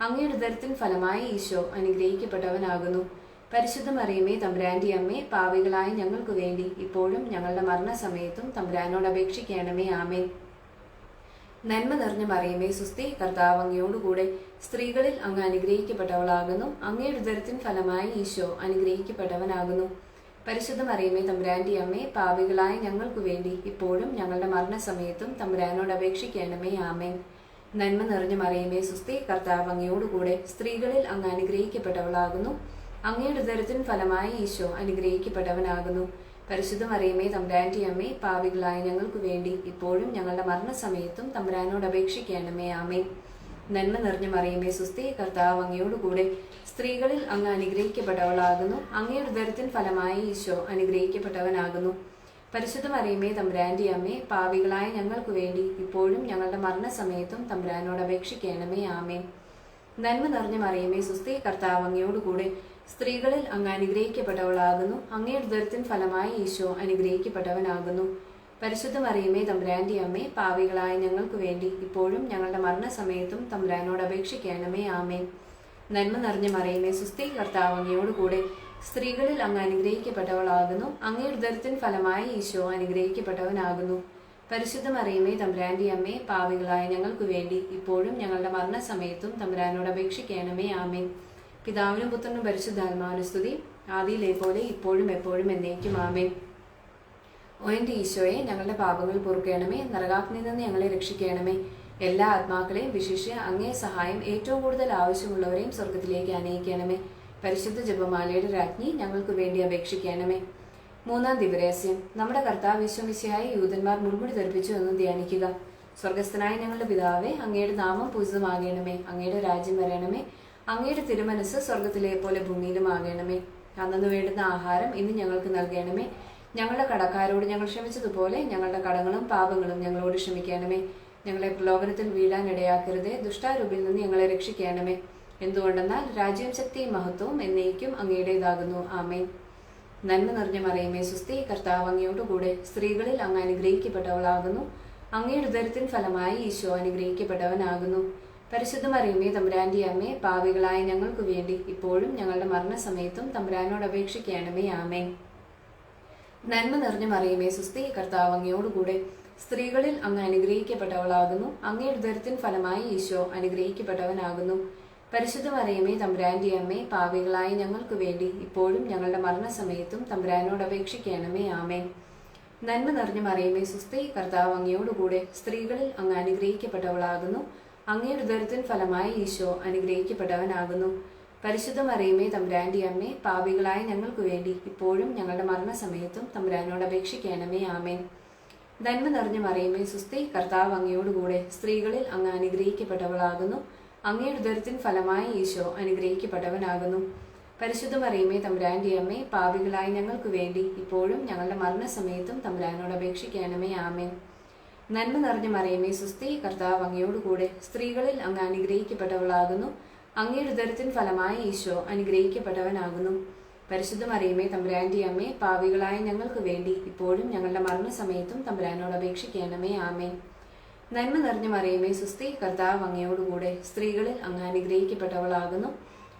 അങ്ങയുടെ ഉദരത്തിൻ ഫലമായി ഈശോ അനുഗ്രഹിക്കപ്പെട്ടവനാകുന്നു. പരിശുദ്ധ മറിയമേ തമ്പുരാന്റെ അമ്മേ, പാപികളായ ഞങ്ങൾക്ക് വേണ്ടി ഇപ്പോഴും ഞങ്ങളുടെ മരണസമയത്തും തമ്പുരാനോട് അപേക്ഷിക്കണമേ. ആമേൻ. നന്മ നിറഞ്ഞ മറിയമേ സുസ്തി, കർത്താവ് അങ്ങയോടുകൂടെ സ്ത്രീകളിൽ അങ്ങ് അനുഗ്രഹിക്കപ്പെട്ടവളാകുന്നു. അങ്ങയുടെ ഉദരത്തിൻ ഫലമായി ഈശോ അനുഗ്രഹിക്കപ്പെട്ടവനാകുന്നു. പരിശുദ്ധ മറിയമേ തമ്പുരാന്റെ അമ്മേ, പാപികളായ ഞങ്ങൾക്ക് വേണ്ടി ഇപ്പോഴും ഞങ്ങളുടെ മരണസമയത്തും തമ്പുരാനോട് അപേക്ഷിക്കണമേ. ആമേൻ. നന്മ നിറഞ്ഞ മറിയമേ സുസ്തി, കർത്താവ് അങ്ങയോടുകൂടെ സ്ത്രീകളിൽ അങ്ങ് അനുഗ്രഹിക്കപ്പെട്ടവളാകുന്നു. അങ്ങയുടെ ഉദരത്തിൻ ഫലമായി ഈശോ അനുഗ്രഹിക്കപ്പെട്ടവനാകുന്നു. പരിശുദ്ധ മറിയമേ തമ്പുരാന്റെ അമ്മേ, പാപികളായ ഞങ്ങൾക്ക് വേണ്ടി ഇപ്പോഴും ഞങ്ങളുടെ മരണസമയത്തും തമ്പുരാനോട് അപേക്ഷിക്കണമേ. ആമേൻ. നന്മ നിറഞ്ഞ മറിയമേ സുസ്തി, കർത്താവ് അങ്ങയോടുകൂടെ സ്ത്രീകളിൽ അങ്ങ് അനുഗ്രഹിക്കപ്പെട്ടവളാകുന്നു. അങ്ങയുടെ ഉദരത്തിൻ ഫലമായി ഈശോ അനുഗ്രഹിക്കപ്പെട്ടവനാകുന്നു. പരിശുദ്ധ മറിയമേ തമ്പുരാന്റെ അമ്മേ, പാപികളായ ഞങ്ങൾക്ക് വേണ്ടി ഇപ്പോഴും ഞങ്ങളുടെ മരണസമയത്തും തമ്പുരാനോട് അപേക്ഷിക്കണമേ. ആമേൻ. നന്മ നിറഞ്ഞ മറിയമേ സുസ്തി, കർത്താവ് അങ്ങയോടുകൂടെ സ്ത്രീകളിൽ അങ്ങ് അനുഗ്രഹിക്കപ്പെട്ടവളാകുന്നു. അങ്ങയുടെ ഉദരത്തിൻ ഫലമായി ഈശോ അനുഗ്രഹിക്കപ്പെട്ടവനാകുന്നു. പരിശുദ്ധ മറിയമേ തമ്പുരാന്റെ അമ്മേ, പാപികളായ ഞങ്ങൾക്ക് വേണ്ടി ഇപ്പോഴും ഞങ്ങളുടെ മരണസമയത്തും തമ്പുരാനോട് അപേക്ഷിക്കണമേ. ആമേൻ. നന്മ നിറഞ്ഞ മറിയമേ സുസ്ഥി, കർത്താവ് അങ്ങയോടുകൂടെ സ്ത്രീകളിൽ അങ്ങ് അനുഗ്രഹിക്കപ്പെട്ടവളാകുന്നു. അങ്ങയുടെ ഉദരത്തിൻ ഫലമായി ഈശോ അനുഗ്രഹിക്കപ്പെട്ടവനാകുന്നു. പരിശുദ്ധ മറിയമേ തമ്പുരാന്റെ അമ്മേ, പാവികളായ ഞങ്ങൾക്ക് വേണ്ടി ഇപ്പോഴും ഞങ്ങളുടെ മരണസമയത്തും തമ്പുരാനോട് അപേക്ഷിക്കണമേ. ആമേൻ. പിതാവിനും പുത്രനും പരിശുദ്ധാത്മാവിനും സ്തുതി, ആദിയിലെ പോലെ ഇപ്പോഴും എപ്പോഴും എന്നേക്കും. ആമേൻ. ഓ എൻ്റെ ഈശോയെ, ഞങ്ങളുടെ പാപങ്ങൾ പൊറുക്കണമേ. നരകാഗ്നിയിൽ നിന്ന് ഞങ്ങളെ രക്ഷിക്കണമേ. എല്ലാ ആത്മാക്കളെയും വിശിഷ്യ അങ്ങേ സഹായം ഏറ്റവും കൂടുതൽ ആവശ്യമുള്ളവരെയും സ്വർഗത്തിലേക്ക് അനയിക്കണമേ. പരിശുദ്ധ ജപമാലയുടെ രാജ്ഞി, ഞങ്ങൾക്ക് വേണ്ടി അപേക്ഷിക്കണമേ. മൂന്നാം ദിവരഹസ്യം. നമ്മുടെ കർത്താവ് യേശു മിശിഹായെ യൂതന്മാർ മുൾമുടി ധരിപ്പിച്ചു എന്ന് ധ്യാനിക്കുക. സ്വർഗസ്ഥനായ ഞങ്ങളുടെ പിതാവേ, അങ്ങയുടെ നാമം പൂജിതമാകണമേ. അങ്ങയുടെ രാജ്യം വരണമേ. അങ്ങയുടെ തിരുമനസ് സ്വർഗത്തിലെ പോലെ ഭൂമിയിലും ആകണമേ. അന്നു വേണ്ടുന്ന ആഹാരം ഇന്ന് ഞങ്ങൾക്ക് നൽകണമേ. ഞങ്ങളുടെ കടക്കാരോട് ഞങ്ങൾ ക്ഷമിച്ചതുപോലെ ഞങ്ങളുടെ കടങ്ങളും പാപങ്ങളും ഞങ്ങളോട് ക്ഷമിക്കണമേ. ഞങ്ങളെ പ്രലോഭനത്തിൽ വീഴാൻ ഇടയാക്കരുതേ. ദുഷ്ടാരൂപിൽ നിന്ന് ഞങ്ങളെ രക്ഷിക്കണമേ. എന്തുകൊണ്ടെന്നാൽ രാജ്യവും ശക്തിയും മഹത്വവും എന്നേക്കും അങ്ങയുടേതാകുന്നു. ആമേൻ. നന്മ നിറഞ്ഞ മറിയമേ സുസ്ഥി, കർത്താവ് അങ്ങയോടുകൂടെ സ്ത്രീകളിൽ അങ്ങ് അനുഗ്രഹിക്കപ്പെട്ടവളാകുന്നു. അങ്ങയുടെ ഉദരത്തിൻ ഫലമായി ഈശോ അനുഗ്രഹിക്കപ്പെട്ടവനാകുന്നു. പരിശുദ്ധ മറിയമേ തമ്പുരാന്റെ അമ്മേ, പാപികളായ ഞങ്ങൾക്ക് വേണ്ടി ഇപ്പോഴും ഞങ്ങളുടെ മരണസമയത്തും തമ്പുരാനോട് അപേക്ഷിക്കണമേ. ആമേൻ. നന്മ നിറഞ്ഞ മറിയമേ സുസ്ഥി, കർത്താവ് അങ്ങയോടുകൂടെ സ്ത്രീകളിൽ അങ്ങ് അനുഗ്രഹിക്കപ്പെട്ടവളാകുന്നു. അങ്ങയുടെ ഉദരത്തിൻ ഫലമായി ഈശോ അനുഗ്രഹിക്കപ്പെട്ടവനാകുന്നു. പരിശുദ്ധ മറിയമേ തമ്പുരാന്റെ അമ്മേ, പാപികളായ ഞങ്ങൾക്ക് വേണ്ടി ഇപ്പോഴും ഞങ്ങളുടെ മരണസമയത്തും തമ്പുരാനോട് അപേക്ഷിക്കണമേ. ആമേൻ. നന്മ നിറഞ്ഞ മറിയമേ സുസ്ഥി, കർത്താവ് അങ്ങയോടുകൂടെ സ്ത്രീകളിൽ അങ്ങ് അനുഗ്രഹിക്കപ്പെട്ടവളാകുന്നു. അങ്ങയുടെ ഉദരത്തിൻ ഫലമായി ഈശോ അനുഗ്രഹിക്കപ്പെട്ടവനാകുന്നു. പരിശുദ്ധ മറിയമേ തമ്പുരാന്റെ അമ്മേ, പാപികളായ ഞങ്ങൾക്ക് വേണ്ടി ഇപ്പോഴും ഞങ്ങളുടെ മരണസമയത്തും തമ്പുരാനോട് അപേക്ഷിക്കണമേ. ആമേൻ. നന്മ നിറഞ്ഞ മറിയമേ സുസ്ഥി, കർത്താവ് അങ്ങയോടുകൂടെ സ്ത്രീകളിൽ അങ്ങ് അനുഗ്രഹിക്കപ്പെട്ടവളാകുന്നു. അങ്ങയുടെ ഉദരത്തിൻ ഫലമായി ഈശോ അനുഗ്രഹിക്കപ്പെട്ടവനാകുന്നു. പരിശുദ്ധ മറിയമേ തമ്പുരാന്റെ അമ്മേ, പാപികളായ ഞങ്ങൾക്ക് വേണ്ടി ഇപ്പോഴും ഞങ്ങളുടെ മരണസമയത്തും തമ്പുരാനോട് അപേക്ഷിക്കണമേ. ആമേൻ. നന്മ നിറഞ്ഞ മറിയമേ സുസ്ഥി, കർത്താവ് അങ്ങയോടുകൂടെ സ്ത്രീകളിൽ അങ്ങ് അനുഗ്രഹിക്കപ്പെട്ടവളാകുന്നു. അങ്ങയുടെ ഉദരത്തിൻ ഫലമായി ഈശോ അനുഗ്രഹിക്കപ്പെട്ടവനാകുന്നു. പരിശുദ്ധ മറിയമേ തമ്പുരാന്റെ അമ്മേ, പാപികളായ ഞങ്ങൾക്ക് വേണ്ടി ഇപ്പോഴും ഞങ്ങളുടെ മരണസമയത്തും തമ്പുരാനോട് അപേക്ഷിക്കണമേ. ആമേൻ. നന്മ നിറഞ്ഞ മറിയമേ സുസ്ഥി, കർത്താവ് അങ്ങയോടുകൂടെ സ്ത്രീകളിൽ അങ്ങ് അനുഗ്രഹിക്കപ്പെട്ടവളാകുന്നു.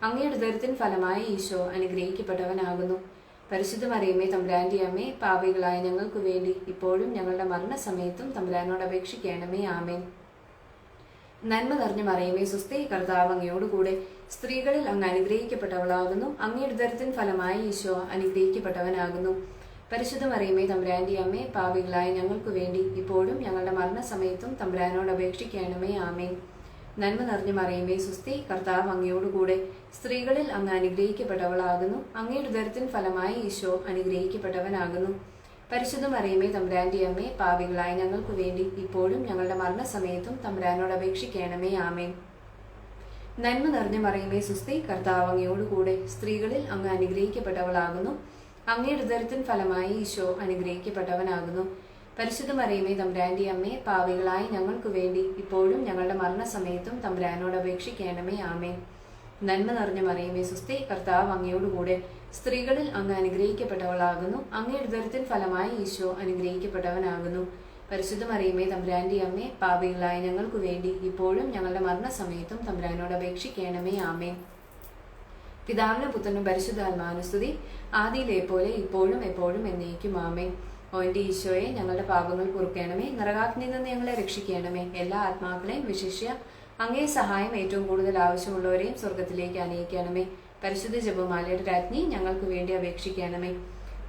അങ്ങയുടെ ഉദരത്തിൻ ഫലമായി ഈശോ അനുഗ്രഹിക്കപ്പെട്ടവനാകുന്നു. പരിശുദ്ധ മറിയമേ തമ്പുരാന്റെ അമ്മേ, പാപികളായ ഞങ്ങൾക്ക് വേണ്ടി ഇപ്പോഴും ഞങ്ങളുടെ മരണസമയത്തും തമ്പുരാനോട് അപേക്ഷിക്കണമേ. ആമേൻ. നന്മ നിറഞ്ഞ മറിയമേ സുസ്ഥി, കർത്താവ് അങ്ങയോടുകൂടെ സ്ത്രീകളിൽ അങ്ങ് അനുഗ്രഹിക്കപ്പെട്ടവളാകുന്നു. അങ്ങയുടെ ഉദരത്തിൻ ഫലമായി ഈശോ അനുഗ്രഹിക്കപ്പെട്ടവനാകുന്നു. പരിശുദ്ധ മറിയമേ തമ്പുരാന്റെ അമ്മേ, പാപികളായ ഞങ്ങൾക്ക് വേണ്ടി ഇപ്പോഴും ഞങ്ങളുടെ മരണസമയത്തും തമ്പുരാനോട് അപേക്ഷിക്കണമേ. ആമേൻ. നന്മ നിറഞ്ഞ മറിയമേ സുസ്ഥി, കർത്താവ് അങ്ങയോടുകൂടെ സ്ത്രീകളിൽ അങ്ങ് അനുഗ്രഹിക്കപ്പെട്ടവളാകുന്നു. അങ്ങയുടെ ഉദരത്തിൻ ഫലമായി ഈശോ അനുഗ്രഹിക്കപ്പെട്ടവനാകുന്നു. പരിശുദ്ധ മറിയമേ തമ്പുരാന്റെ അമ്മേ, പാപികളായ ഞങ്ങൾക്ക് വേണ്ടി ഇപ്പോഴും ഞങ്ങളുടെ മരണസമയത്തും തമ്പുരാനോട് അപേക്ഷിക്കണമേ. ആമേൻ. നന്മ നിറഞ്ഞ മറിയമേ സുസ്ഥി, കർത്താവ് അങ്ങയോടുകൂടെ സ്ത്രീകളിൽ അങ്ങ് അനുഗ്രഹിക്കപ്പെട്ടവളാകുന്നു. അങ്ങയുടെ ഉദരത്തിൻ ഫലമായി ഈശോ അനുഗ്രഹിക്കപ്പെട്ടവനാകുന്നു. പരിശുദ്ധ മറിയമേ തമ്പുരാന്റെ അമ്മേ, പാപികളായ ഞങ്ങൾക്ക് വേണ്ടി ഇപ്പോഴും ഞങ്ങളുടെ മരണസമയത്തും തമ്പുരാനോട് അപേക്ഷിക്കണമേ. ആമേൻ. നന്മ നിറഞ്ഞ മറിയമേ സുസ്ഥി, കർത്താവ് അങ്ങയോടുകൂടെ സ്ത്രീകളിൽ അങ്ങ് അനുഗ്രഹിക്കപ്പെട്ടവളാകുന്നു. അങ്ങയുടെ ഉദരത്തിൻ ഫലമായി ഈശോ അനുഗ്രഹിക്കപ്പെട്ടവനാകുന്നു. പരിശുദ്ധ മറിയമേ തമ്പുരാന്റെ അമ്മേ, പാപികളായ ഞങ്ങൾക്ക് വേണ്ടി ഇപ്പോഴും ഞങ്ങളുടെ മരണസമയത്തും തമ്പുരാനോട് അപേക്ഷിക്കണമേ. ആമേൻ. പിതാവിനും പുത്രനും പരിശുദ്ധാത്മാവിനും സ്തുതി, ആദിയിലെ പോലെ ഇപ്പോഴും എപ്പോഴും എന്നേക്കും. ആമേൻ. ഓ എൻ്റെ ഈശോയെ, ഞങ്ങളുടെ പാപങ്ങൾ പൊറുക്കണമേ. നരകാഗ്നിയിൽ നിന്ന് ഞങ്ങളെ രക്ഷിക്കണമേ. എല്ലാ ആത്മാക്കളെയും വിശിഷ്യ അങ്ങേ സഹായം ഏറ്റവും കൂടുതൽ ആവശ്യമുള്ളവരെയും സ്വർഗത്തിലേക്ക് അനയിക്കണമേ. പരിശുദ്ധ ജപമാലയുടെ രാജ്ഞി, ഞങ്ങൾക്ക് വേണ്ടി അപേക്ഷിക്കണമേ.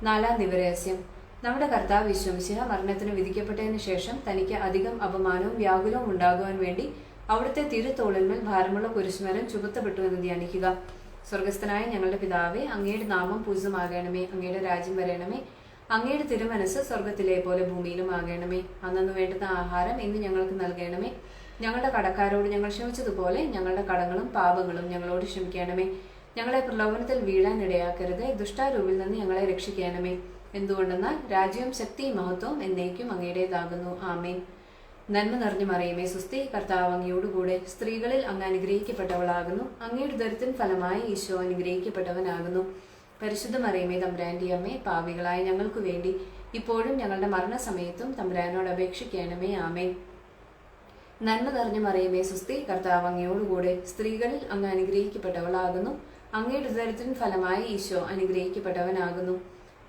നാലാം ദിവരഹസ്യം. നമ്മുടെ കർത്താവ് യേശു മിശിഹ മരണത്തിന് വിധിക്കപ്പെട്ടതിന് ശേഷം തനിക്ക് അധികം അപമാനവും വ്യാകുലവും ഉണ്ടാകുവാൻ വേണ്ടി അവിടുത്തെ തിരുത്തോളിന്മേൽ ഭാരമുള്ള കുരിശുമരം ചുമത്തപ്പെട്ടു എന്ന് ധ്യാനിക്കുക. സ്വർഗസ്ഥനായ ഞങ്ങളുടെ പിതാവേ, അങ്ങയുടെ നാമം പൂജിതമാകണമേ. അങ്ങയുടെ രാജ്യം വരണമേ. അങ്ങയുടെ തിരുമനസ് സ്വർഗത്തിലെ പോലെ ഭൂമിയിലും ആകണമേ. അന്നു വേണ്ടുന്ന ആഹാരം ഇന്ന് ഞങ്ങൾക്ക് നൽകണമേ. ഞങ്ങളുടെ കടക്കാരോട് ഞങ്ങൾ ക്ഷമിച്ചതുപോലെ ഞങ്ങളുടെ കടങ്ങളും പാപങ്ങളും ഞങ്ങളോട് ക്ഷമിക്കണമേ. ഞങ്ങളെ പ്രലോഭനത്തിൽ വീഴാൻ ഇടയാക്കരുത്. ദുഷ്ടാരൂപിൽ നിന്ന് ഞങ്ങളെ രക്ഷിക്കണമേ. എന്തുകൊണ്ടെന്നാൽ രാജ്യവും ശക്തിയും മഹത്വവും എന്നേക്കും അങ്ങയുടേതാകുന്നു. ആമേൻ. നന്മ നിറഞ്ഞ മറിയമേ സുസ്ഥി, കർത്താവ് അങ്ങയോടുകൂടെ സ്ത്രീകളിൽ അങ്ങ് അനുഗ്രഹിക്കപ്പെട്ടവളാകുന്നു. അങ്ങയുടെ ഉദരത്തിൻ ഫലമായി ഈശോ അനുഗ്രഹിക്കപ്പെട്ടവനാകുന്നു. പരിശുദ്ധ മറിയമേ തമ്പുരാന്റെ അമ്മേ, പാപികളായ ഞങ്ങൾക്ക് വേണ്ടി ഇപ്പോഴും ഞങ്ങളുടെ മരണസമയത്തും തമ്പുരാനോട് അപേക്ഷിക്കണമേ. ആമേൻ. നന്മ നിറഞ്ഞ മറിയമേ സുസ്തി, കർത്താവ് അങ്ങയോടുകൂടെ സ്ത്രീകളിൽ അങ്ങ് അനുഗ്രഹിക്കപ്പെട്ടവളാകുന്നു. അങ്ങയുടെ ഉദരത്തിൻ ഫലമായി ഈശോ അനുഗ്രഹിക്കപ്പെട്ടവനാകുന്നു.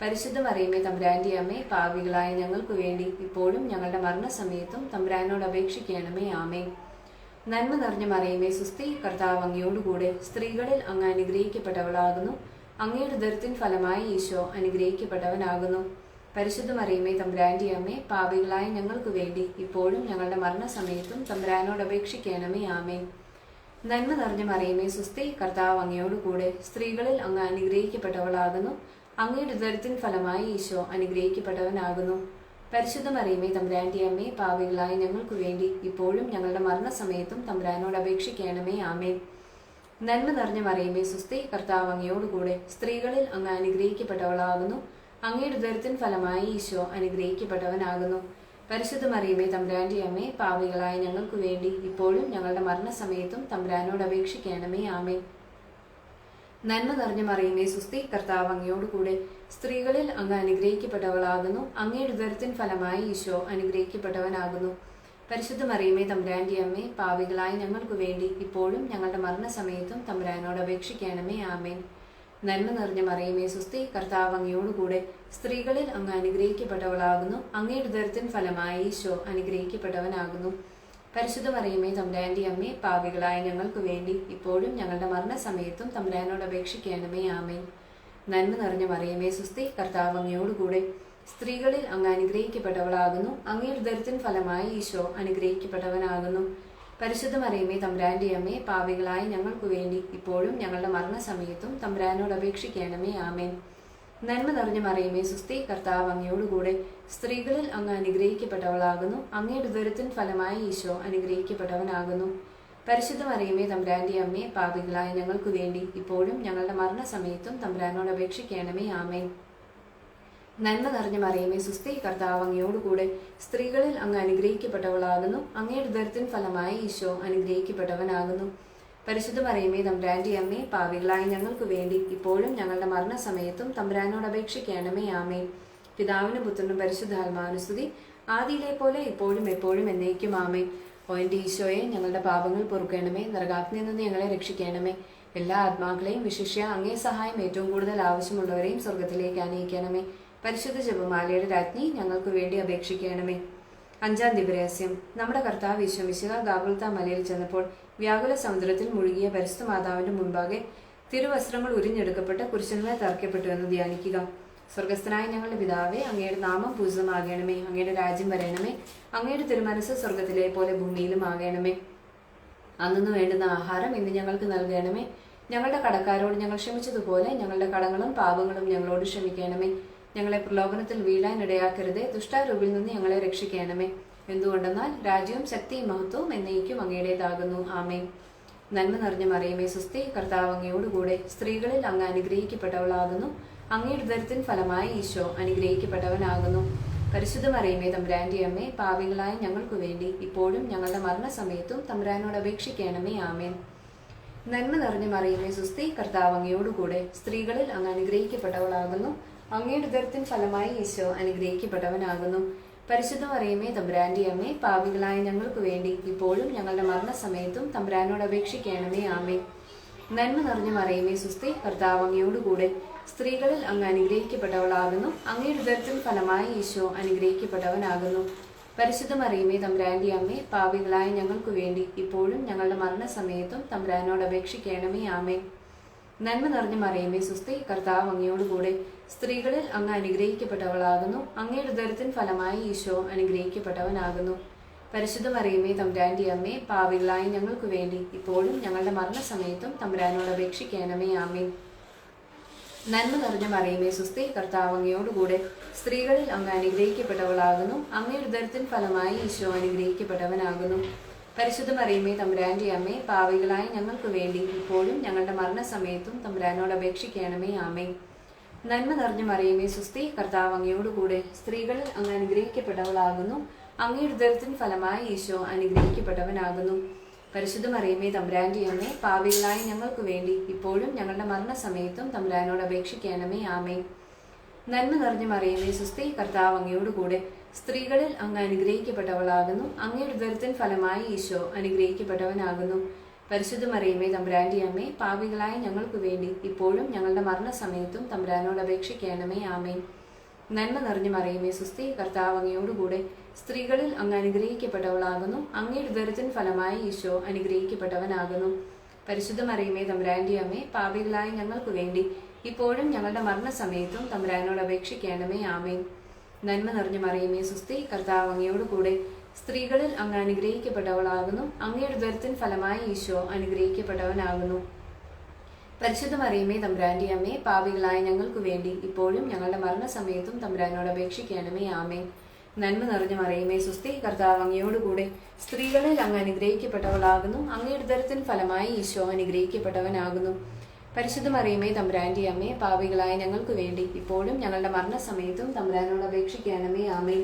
പരിശുദ്ധ മറിയമേ തമ്പുരാന്റെ അമ്മേ, പാപികളായ ഞങ്ങൾക്ക് വേണ്ടി ഇപ്പോഴും ഞങ്ങളുടെ മരണസമയത്തും തമ്പുരാനോട് അപേക്ഷിക്കണമേ. ആമേൻ. നന്മ നിറഞ്ഞ മറിയമേ സുസ്തി, കർത്താവ് അങ്ങയോടുകൂടെ സ്ത്രീകളിൽ അങ്ങ് അനുഗ്രഹിക്കപ്പെട്ടവളാകുന്നു. അങ്ങയുടെ ഉദരത്തിൻ ഫലമായി ഈശോ അനുഗ്രഹിക്കപ്പെട്ടവനാകുന്നു. പരിശുദ്ധ മറിയമേ തമ്പുരാന്റെ അമ്മേ, പാപികളായ ഞങ്ങൾക്ക് വേണ്ടി ഇപ്പോഴും ഞങ്ങളുടെ മരണസമയത്തും തമ്പുരാനോട് അപേക്ഷിക്കണമേ. ആമേൻ. നന്മ നിറഞ്ഞ മറിയമേ സുസ്തി, കർത്താവ് അങ്ങയോടുകൂടെ സ്ത്രീകളിൽ അങ്ങ് അനുഗ്രഹിക്കപ്പെട്ടവളാകുന്നു. അങ്ങയുടെ ഉദരത്തിൻ ഫലമായി ഈശോ അനുഗ്രഹിക്കപ്പെട്ടവനാകുന്നു. പരിശുദ്ധ മറിയമേ തമ്പുരാന്റെ അമ്മേ, പാപികളായ ഞങ്ങൾക്ക് വേണ്ടി ഇപ്പോഴും ഞങ്ങളുടെ മരണസമയത്തും തമ്പുരാനോട് അപേക്ഷിക്കണമേ. ആമേൻ. നന്മ നിറഞ്ഞ മറിയമേ സുസ്തി, കർത്താവ് അങ്ങയോടുകൂടെ സ്ത്രീകളിൽ അങ്ങ് അനുഗ്രഹിക്കപ്പെട്ടവളാകുന്നു. അങ്ങയുടെ ഉദരത്തിൻ ഫലമായി ഈശോ അനുഗ്രഹിക്കപ്പെട്ടവനാകുന്നു. പരിശുദ്ധ മറിയമേ തമ്പുരാന്റെ അമ്മേ, പാപികളായ ഞങ്ങൾക്ക് വേണ്ടി ഇപ്പോഴും ഞങ്ങളുടെ മരണസമയത്തും തമ്പുരാനോട് അപേക്ഷിക്കണമേ. ആമേൻ. നന്മ നിറഞ്ഞ മറിയമേ സുസ്തി, കർത്താവ് അങ്ങയോടുകൂടെ സ്ത്രീകളിൽ അങ്ങ് അനുഗ്രഹിക്കപ്പെട്ടവളാകുന്നു. അങ്ങയുടെ ഉദരത്തിൻ ഫലമായി ഈശോ അനുഗ്രഹിക്കപ്പെട്ടവനാകുന്നു. പരിശുദ്ധ മറിയമേ തമ്പുരാന്റെ അമ്മേ, പാപികളായ ഞങ്ങൾക്ക് വേണ്ടി ഇപ്പോഴും ഞങ്ങളുടെ മരണസമയത്തും തമ്പുരാനോട് അപേക്ഷിക്കണമേ. ആമേൻ. നന്മ നിറഞ്ഞ മറിയമേ സുസ്തി, കർത്താവ് അങ്ങയോടുകൂടെ സ്ത്രീകളിൽ അങ്ങ് അനുഗ്രഹിക്കപ്പെട്ടവളാകുന്നു. അങ്ങയുടെ ഉദരത്തിൻ ഫലമായി ഈശോ അനുഗ്രഹിക്കപ്പെട്ടവനാകുന്നു. പരിശുദ്ധ മറിയമേ തമ്പുരാന്റെ അമ്മേ, പാപികളായ ഞങ്ങൾക്ക് വേണ്ടി ഇപ്പോഴും ഞങ്ങളുടെ മരണസമയത്തും തമ്പുരാനോട് അപേക്ഷിക്കണമേ. ആമേൻ. നന്മ നിറഞ്ഞ മറിയമേ സുസ്തി, കർത്താവ് അങ്ങയോടുകൂടെ സ്ത്രീകളിൽ അങ്ങ് അനുഗ്രഹിക്കപ്പെട്ടവളാകുന്നു. അങ്ങയുടെ ഉദരത്തിൻ ഫലമായി ഈശോ അനുഗ്രഹിക്കപ്പെട്ടവനാകുന്നു. പരിശുദ്ധ മറിയമേ തമ്പുരാന്റെ അമ്മേ, പാപികളായ ഞങ്ങൾക്ക് വേണ്ടി ഇപ്പോഴും ഞങ്ങളുടെ മരണസമയത്തും തമ്പുരാനോട് അപേക്ഷിക്കണമേ. ആമേൻ. നന്മ നിറഞ്ഞ മറിയമേ സുസ്തി, കർത്താവ് അങ്ങയോടുകൂടെ സ്ത്രീകളിൽ അങ്ങ് അനുഗ്രഹിക്കപ്പെട്ടവളാകുന്നു. അങ്ങയുടെ ഉദരത്തിൻ ഫലമായി ഈശോ അനുഗ്രഹിക്കപ്പെട്ടവനാകുന്നു. പരിശുദ്ധ മറിയമേ തമ്പുരാന്റെ അമ്മേ, പാപികളായ ഞങ്ങൾക്ക് വേണ്ടി ഇപ്പോഴും ഞങ്ങളുടെ മരണസമയത്തും തമ്പുരാനോട് അപേക്ഷിക്കണമേ. ആമേൻ. നന്മ നിറഞ്ഞ മറിയമേ സുസ്തി, കർത്താവ് അങ്ങയോടുകൂടെ സ്ത്രീകളിൽ അങ്ങ് അനുഗ്രഹിക്കപ്പെട്ടവളാകുന്നു. അങ്ങയുടെ ഉദരത്തിൻ ഫലമായി ഈശോ അനുഗ്രഹിക്കപ്പെട്ടവനാകുന്നു. പരിശുദ്ധ മറിയമേ തമ്പുരാന്റെ അമ്മേ, പാപികളായ ഞങ്ങൾക്ക് വേണ്ടി ഇപ്പോഴും ഞങ്ങളുടെ മരണസമയത്തും തമ്പുരാനോട് അപേക്ഷിക്കണമേ. ആമേൻ. പിതാവിനും പുത്രനും പരിശുദ്ധാത്മാവിനും സ്തുതി, ആദിയിലെ പോലെ ഇപ്പോഴും എപ്പോഴും എന്നേക്കും. ആമേൻ. ഓ എൻ്റെ ഈശോയെ, ഞങ്ങളുടെ പാപങ്ങൾ പൊറുക്കണമേ, നരകാഗ്നിയിൽ നിന്ന് ഞങ്ങളെ രക്ഷിക്കണമേ. എല്ലാ ആത്മാക്കളെയും വിശിഷ്യ അങ്ങേ സഹായം ഏറ്റവും കൂടുതൽ ആവശ്യമുള്ളവരെയും സ്വർഗത്തിലേക്ക് ആനയിക്കണമേ. പരിശുദ്ധ ജപമാലയുടെ രാജ്ഞി, ഞങ്ങൾക്ക് വേണ്ടി അപേക്ഷിക്കണമേ. 5-ാം ദിവരഹസ്യം. നമ്മുടെ കർത്താവ് ഈശോ മിശിഹാ ഗാഗുൽത്താ മലയിൽ ചെന്നപ്പോൾ വ്യാകുല സമുദ്രത്തിൽ മുഴുകിയ പരിശുദ്ധ മാതാവിന്റെ മുൻപാകെ തിരുവസ്ത്രങ്ങൾ ഉരിഞ്ഞെടുക്കപ്പെട്ട് കുരിശന്മേൽ തറയ്ക്കപ്പെട്ടു എന്ന് ധ്യാനിക്കുക. സ്വർഗസ്ഥനായ ഞങ്ങളുടെ പിതാവേ, അങ്ങയുടെ നാമം പൂജിതമാകണമേ. അങ്ങയുടെ രാജ്യം വരണമേ. അങ്ങയുടെ തിരുമനസ്സ് സ്വർഗത്തിലെ പോലെ ഭൂമിയിലും ആകണമേ. അന്നു വേണ്ടുന്ന ആഹാരം ഇന്ന് ഞങ്ങൾക്ക് നൽകണമേ. ഞങ്ങളുടെ കടക്കാരോട് ഞങ്ങൾ ക്ഷമിച്ചതുപോലെ ഞങ്ങളുടെ കടങ്ങളും പാപങ്ങളും ഞങ്ങളോട് ക്ഷമിക്കണമേ. ഞങ്ങളെ പ്രലോഭനത്തിൽ വീഴാൻ ഇടയാക്കരുതേ, ദുഷ്ടാരൂപിൽ നിന്ന് ഞങ്ങളെ രക്ഷിക്കണമേ. എന്തുകൊണ്ടെന്നാൽ രാജ്യവും ശക്തിയും മഹത്വവും എന്നേക്കും അങ്ങയുടേതാകുന്നു. ആമേൻ. നന്മ നിറഞ്ഞ മറിയമേ സുസ്തി, കർത്താവ് അങ്ങയോടുകൂടെ സ്ത്രീകളിൽ അങ്ങ് അനുഗ്രഹിക്കപ്പെട്ടവളാകുന്നു. അങ്ങയുടെ ഉദരത്തിൻ ഫലമായി ഈശോ അനുഗ്രഹിക്കപ്പെട്ടവനാകുന്നു. പരിശുദ്ധ മറിയമേ തമ്പുരാന്റെ അമ്മേ, പാപികളായ ഞങ്ങൾക്ക് വേണ്ടി ഇപ്പോഴും ഞങ്ങളുടെ മരണസമയത്തും തമ്പുരാനോട് അപേക്ഷിക്കണമേ. ആമേൻ. നന്മ നിറഞ്ഞ മറിയമേ സുസ്തി, കർത്താവ് അങ്ങയോടുകൂടെ സ്ത്രീകളിൽ അങ്ങ് അനുഗ്രഹിക്കപ്പെട്ടവളാകുന്നു. അങ്ങയുടെ ഉദരത്തിൻ ഫലമായി ഈശോ അനുഗ്രഹിക്കപ്പെട്ടവനാകുന്നു. പരിശുദ്ധ മറിയമേ തമ്പുരാന്റെ അമ്മേ, പാപികളായ ഞങ്ങൾക്ക് വേണ്ടി ഇപ്പോഴും ഞങ്ങളുടെ മരണസമയത്തും തമ്പുരാനോട് അപേക്ഷിക്കണമേ. ആമേൻ. നന്മ നിറഞ്ഞ മറിയമേ സുസ്തി, കർത്താവ് അങ്ങയോടുകൂടെ സ്ത്രീകളിൽ അങ്ങ് അനുഗ്രഹിക്കപ്പെട്ടവളാകുന്നു. അങ്ങയുടെ ഉദരത്തിൻ ഫലമായി ഈശോ അനുഗ്രഹിക്കപ്പെട്ടവനാകുന്നു. പരിശുദ്ധ മറിയമേ തമ്പുരാന്റെ അമ്മേ, പാപികളായ ഞങ്ങൾക്ക് വേണ്ടി ഇപ്പോഴും ഞങ്ങളുടെ മരണസമയത്തും തമ്പുരാനോട് അപേക്ഷിക്കണമേ. ആമേൻ. നന്മ നിറഞ്ഞ മറിയമേ സുസ്തി, കർത്താവ് അങ്ങയോടുകൂടെ സ്ത്രീകളിൽ അങ്ങ് അനുഗ്രഹിക്കപ്പെട്ടവളാകുന്നു. അങ്ങയുടെ ഉദരത്തിൻ ഫലമായി ഈശോ അനുഗ്രഹിക്കപ്പെട്ടവനാകുന്നു. പരിശുദ്ധ മറിയമേ തമ്പുരാന്റെ അമ്മേ, പാപികളായ ഞങ്ങൾക്ക് വേണ്ടി ഇപ്പോഴും ഞങ്ങളുടെ മരണസമയത്തും തമ്പുരാനോട് അപേക്ഷിക്കണമേ. ആമേൻ. നന്മ നിറഞ്ഞ മറിയമേ സുസ്തി, കർത്താവ് അങ്ങയോടുകൂടെ സ്ത്രീകളിൽ അങ്ങ് അനുഗ്രഹിക്കപ്പെട്ടവളാകുന്നു. അങ്ങയുടെ ഉദരത്തിൻ ഫലമായി ഈശോ അനുഗ്രഹിക്കപ്പെട്ടവനാകുന്നു. പരിശുദ്ധ മറിയമേ തമ്പുരാന്റെ അമ്മേ, പാപികളായ ഞങ്ങൾക്ക് വേണ്ടി ഇപ്പോഴും ഞങ്ങളുടെ മരണസമയത്തും തമ്പുരാനോട് അപേക്ഷിക്കണമേ. ആമേൻ. നന്മ നിറഞ്ഞ മറിയമേ സുസ്തി, കർത്താവ് അങ്ങയോടുകൂടെ സ്ത്രീകളിൽ അങ്ങ് അനുഗ്രഹിക്കപ്പെട്ടവളാകുന്നു. അങ്ങയുടെ ഉദരത്തിൻ ഫലമായി ഈശോ അനുഗ്രഹിക്കപ്പെട്ടവനാകുന്നു. പരിശുദ്ധ മറിയമേ തമ്പുരാന്റെ അമ്മേ, പാപികളായ ഞങ്ങൾക്ക് വേണ്ടി ഇപ്പോഴും ഞങ്ങളുടെ മരണസമയത്തും തമ്പുരാനോട് അപേക്ഷിക്കണമേ. ആമേൻ. നന്മ നിറഞ്ഞ മറിയമേ സുസ്തി, കർത്താവ് അങ്ങയോടുകൂടെ സ്ത്രീകളിൽ അങ്ങ് അനുഗ്രഹിക്കപ്പെട്ടവളാകുന്നു. അങ്ങയുടെ ഉദരത്തിൻ ഫലമായി ഈശോ അനുഗ്രഹിക്കപ്പെട്ടവനാകുന്നു. പരിശുദ്ധ മറിയമേ, തമ്പുരാന്റെ അമ്മേ, പാപികളായ ഞങ്ങൾക്ക് വേണ്ടി ഇപ്പോഴും ഞങ്ങളുടെ മരണസമയത്തും തമ്പുരാനോട് അപേക്ഷിക്കണമേ. ആമേൻ. നന്മ നിറഞ്ഞ മറിയമേ, സുസ്തി, കർത്താവ് അങ്ങയോടുകൂടെ സ്ത്രീകളിൽ അങ്ങ് അനുഗ്രഹിക്കപ്പെട്ടവളാകുന്നു. അങ്ങയുടെ ഉദരത്തിൻ ഫലമായി ഈശോ അനുഗ്രഹിക്കപ്പെട്ടവനാകുന്നു. പരിശുദ്ധ മറിയമേ, തമ്പുരാന്റെ അമ്മേ, പാപികളായ ഞങ്ങൾക്ക് വേണ്ടി ഇപ്പോഴും ഞങ്ങളുടെ മരണസമയത്തും തമ്പുരാനോട് അപേക്ഷിക്കണമേ. ആമേൻ. നന്മ നിറഞ്ഞ മറിയമേ, സുസ്തി, കർത്താവ് അങ്ങയോടുകൂടെ സ്ത്രീകളിൽ അങ്ങ് അനുഗ്രഹിക്കപ്പെട്ടവളാകുന്നു. അങ്ങയുടെ ഉദരത്തിൻ ഫലമായി ഈശോ അനുഗ്രഹിക്കപ്പെട്ടവനാകുന്നു. പരിശുദ്ധ മറിയമേ, തമ്പുരാന്റെ അമ്മേ, പാപികളായ ഞങ്ങൾക്ക് വേണ്ടി ഇപ്പോഴും ഞങ്ങളുടെ മരണസമയത്തും തമ്പുരാനോട് അപേക്ഷിക്കണമേ. ആമേൻ. നന്മ നിറഞ്ഞ മറിയമേ, സുസ്തി, കർത്താവ് അങ്ങയോടുകൂടെ സ്ത്രീകളിൽ അങ്ങ് അനുഗ്രഹിക്കപ്പെട്ടവളാകുന്നു. അങ്ങയുടെ ഉദരത്തിൻ ഫലമായി ഈശോ അനുഗ്രഹിക്കപ്പെട്ടവനാകുന്നു. പരിശുദ്ധ മറിയമേ, തമ്പുരാന്റെ അമ്മേ, പാപികളായ ഞങ്ങൾക്ക് വേണ്ടി ഇപ്പോഴും ഞങ്ങളുടെ മരണസമയത്തും തമ്പുരാനോട് അപേക്ഷിക്കണമേ. ആമേൻ.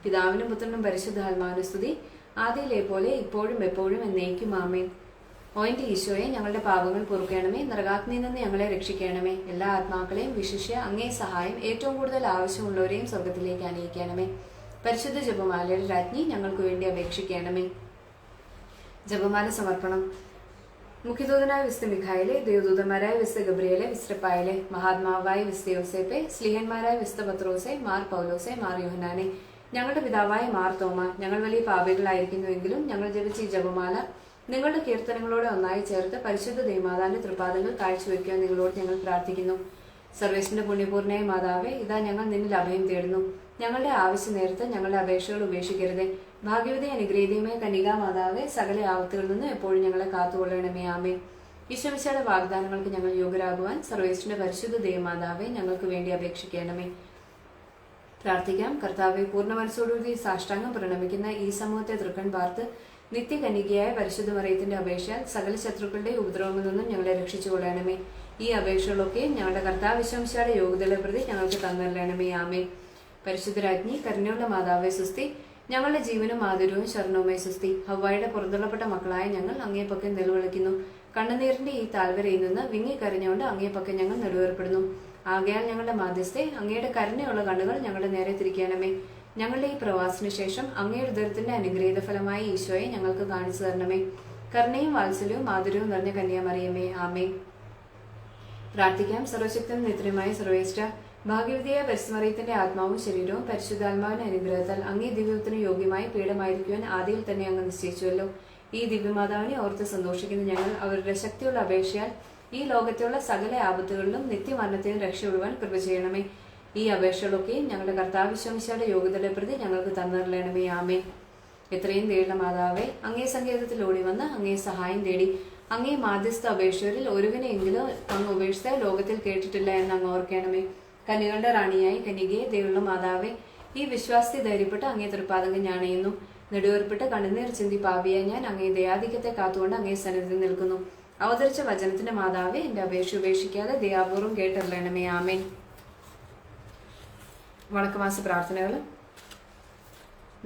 പിതാവിനും പുത്രനും പരിശുദ്ധാത്മാവിനും സ്തുതി, ആദിയിലെ പോലെ ഇപ്പോഴും എപ്പോഴും എന്നേക്കും. ആമേൻ. ഓ എൻ്റെ ഈശോയെ, ഞങ്ങളുടെ പാപങ്ങൾ പൊറുക്കണമേ. നരകാഗ്നിയിൽ നിന്ന് ഞങ്ങളെ രക്ഷിക്കണമേ. എല്ലാ ആത്മാക്കളെയും വിശിഷ്യ അങ്ങേ സഹായം ഏറ്റവും കൂടുതൽ ആവശ്യമുള്ളവരെയും സ്വർഗത്തിലേക്ക് അനയിക്കണമേ. പരിശുദ്ധ ജപമാലയുടെ രാജ്ഞി, ഞങ്ങൾക്ക് വേണ്ടി അപേക്ഷിക്കണമേ. ജപമാല സമർപ്പണം. മുഖ്യദൂതനായ വിശുദ്ധ മിഖായേലെ, ദേവദൂതന്മാരായ വിശുദ്ധ ഗബ്രിയേലെ, വിശുദ്ധ പായലെ, മഹാത്മാവായ വിശുദ്ധ യോസേപ്പെ, സ്ലീഹന്മാരായ വിശുദ്ധ പത്രോസെ, മാർ പൗലോസെ, മാർ യോഹന്നാനെ, ഞങ്ങളുടെ പിതാവായ മാർ തോമ, ഞങ്ങൾ വലിയ പാപികളായിരിക്കുന്നുവെങ്കിലും ഞങ്ങൾ ജപിച്ച ഈ ജപമാല നിങ്ങളുടെ കീർത്തനങ്ങളോടെ ഒന്നായി ചേർത്ത് പരിശുദ്ധ ദൈവമാതാവിന്റെ തൃപാദങ്ങൾ കാഴ്ചവെക്കുവാൻ നിങ്ങളോട് ഞങ്ങൾ പ്രാർത്ഥിക്കുന്നു. സർവേശ്വരന്റെ പുണ്യപൂർണ്ണയായ മാതാവേ, ഇതാ ഞങ്ങൾ നിന്നിൽ അഭയം തേടുന്നു. ഞങ്ങളുടെ ആവശ്യ നേരത്ത് ഞങ്ങളുടെ അപേക്ഷകൾ ഉപേക്ഷിക്കരുതേ. ഭാഗ്യവതി അനുഗ്രഹീതയുമായ കന്യകാ മാതാവേ, സകല ആപത്തുകളിൽ നിന്ന് എപ്പോഴും ഞങ്ങളെ കാത്തുകൊള്ളണമേ. ആമേൻ. ഈശോമിശിഹായുടെ വാഗ്ദാനങ്ങൾക്ക് ഞങ്ങൾ യോഗ്യരാകുവാൻ സർവേശ്വരന്റെ പരിശുദ്ധ ദൈവമാതാവേ, ഞങ്ങൾക്ക് വേണ്ടി അപേക്ഷിക്കണമേ. പ്രാർത്ഥിക്കാം. കർത്താവെ, പൂർണ്ണ മനസ്സോടുകൂടി സാഷ്ടാംഗം പ്രണമിക്കുന്ന ഈ സമൂഹത്തെ തൃക്കൺ പാർത്ത് നിത്യകന്യകയായ പരിശുദ്ധ മറിയത്തിന്റെ അപേക്ഷയാൽ സകല ശത്രുക്കളുടെ ഉപദ്രവങ്ങളിൽ നിന്നും ഞങ്ങളെ രക്ഷിച്ചുകൊള്ളണമേ. ഈ അപേക്ഷകളൊക്കെ ഞങ്ങളുടെ കർത്താവ് ഈശോമിശിഹായുടെ യോഗ്യതകളെ പ്രതി ഞങ്ങൾക്ക് തന്നരണമേ. ആമേൻ. പരിശുദ്ധരാജ്ഞി, കരുണയുള്ള മാതാവേ, സുസ്തി, ഞങ്ങളുടെ ജീവനും മാധുര്യവും ശരണവുമേ സുസ്തി. ഹവ്വായുടെ പുറന്തള്ളപ്പെട്ട മക്കളായ ഞങ്ങൾ അങ്ങേപ്പക്കം നിലവിളിക്കുന്നു. കണ്ണുനീരിന്റെ ഈ താഴ്വരയിൽ നിന്ന് വിങ്ങിക്കരഞ്ഞുകൊണ്ട് അങ്ങേപ്പക്കം ഞങ്ങൾ നെടുവേർപ്പെടുന്നു. ആകയാൽ ഞങ്ങളുടെ മാധ്യസ്ഥെ, അങ്ങയുടെ കരുണയുള്ള കണ്ണുകൾ ഞങ്ങളുടെ നേരെ തിരിക്കണമേ. ഞങ്ങളുടെ ഈ പ്രവാസത്തിന് ശേഷം അങ്ങയുടെ ഉദരത്തിന്റെ അനുഗ്രഹീത ഫലമായി ഈശോയെ ഞങ്ങൾക്ക് കാണിച്ചു തരണമേ. കരുണയും വാത്സല്യവും മാധുര്യവും നിറഞ്ഞ കന്യാമറിയമേ. ആമേൻ. പ്രാർത്ഥിക്കാം. സർവശക്തനും നിത്യനുമായ സർവേശ്വര, ഭാഗ്യവതിയായ പരിശുദ്ധമറിയത്തിന്റെ ആത്മാവും ശരീരവും പരിശുദ്ധാത്മാവിന്റെ അനുഗ്രഹത്താൽ അങ്ങേ ദിവ്യത്തിന് യോഗ്യമായി പീഠമായിരിക്കുവാൻ ആദിയിൽ തന്നെ അങ്ങ് നിശ്ചയിച്ചുവല്ലോ. ഈ ദിവ്യമാതാവിനെ ഓർത്ത് സന്തോഷിക്കുന്ന ഞങ്ങൾ അവരുടെ ശക്തിയുള്ള അപേക്ഷയാൽ ഈ ലോകത്തുള്ള സകല ആപത്തുകളിലും നിത്യമരണത്തിനും രക്ഷപ്പെടുവാൻ കൃപ ചെയ്യണമേ. ഈ അപേക്ഷകളൊക്കെയും ഞങ്ങളുടെ കർത്താവ് ഈശോമിശിഹായുടെ യോഗ്യതകളെ പ്രതി ഞങ്ങൾക്ക് തന്നറിയണമേ. ആമേൻ. എത്രയും ദയുള്ള മാതാവേ, അങ്ങേ സങ്കേതത്തിൽ ഓടി വന്ന് അങ്ങേ സഹായം തേടി അങ്ങേ മാധ്യസ്ഥ അപേക്ഷകരിൽ ഒരുവിനെയെങ്കിലും അങ്ങ് ഉപേക്ഷിച്ച ലോകത്തിൽ കേട്ടിട്ടില്ല എന്ന് അങ്ങ് ഓർക്കണമേ. കന്യകളുടെ റാണിയായി കന്യകയെ, ദയുള്ള മാതാവേ, ഈ വിശ്വാസത്തെ ധൈര്യപ്പെട്ട് അങ്ങേ തൃപ്പാദങ്ങൾ ഞാണയുന്നു. നെടുവേർപ്പെട്ട് കണ്ണുനീർ ചിന്തി പാപിയായി ഞാൻ അങ്ങേ ദയാധിക്യത്തെ കാത്തുകൊണ്ട് അങ്ങേ സന്നിധിയിൽ നിൽക്കുന്നു. അവതരിച്ച വചനത്തിന്റെ മാതാവേ, എന്റെ അപേക്ഷ ഉപേക്ഷിക്കാതെ ദയാപൂർവ്വം കേട്ടറിയണമേ. ആമേൻ. വണക്കമാസ പ്രാർത്ഥനകൾ.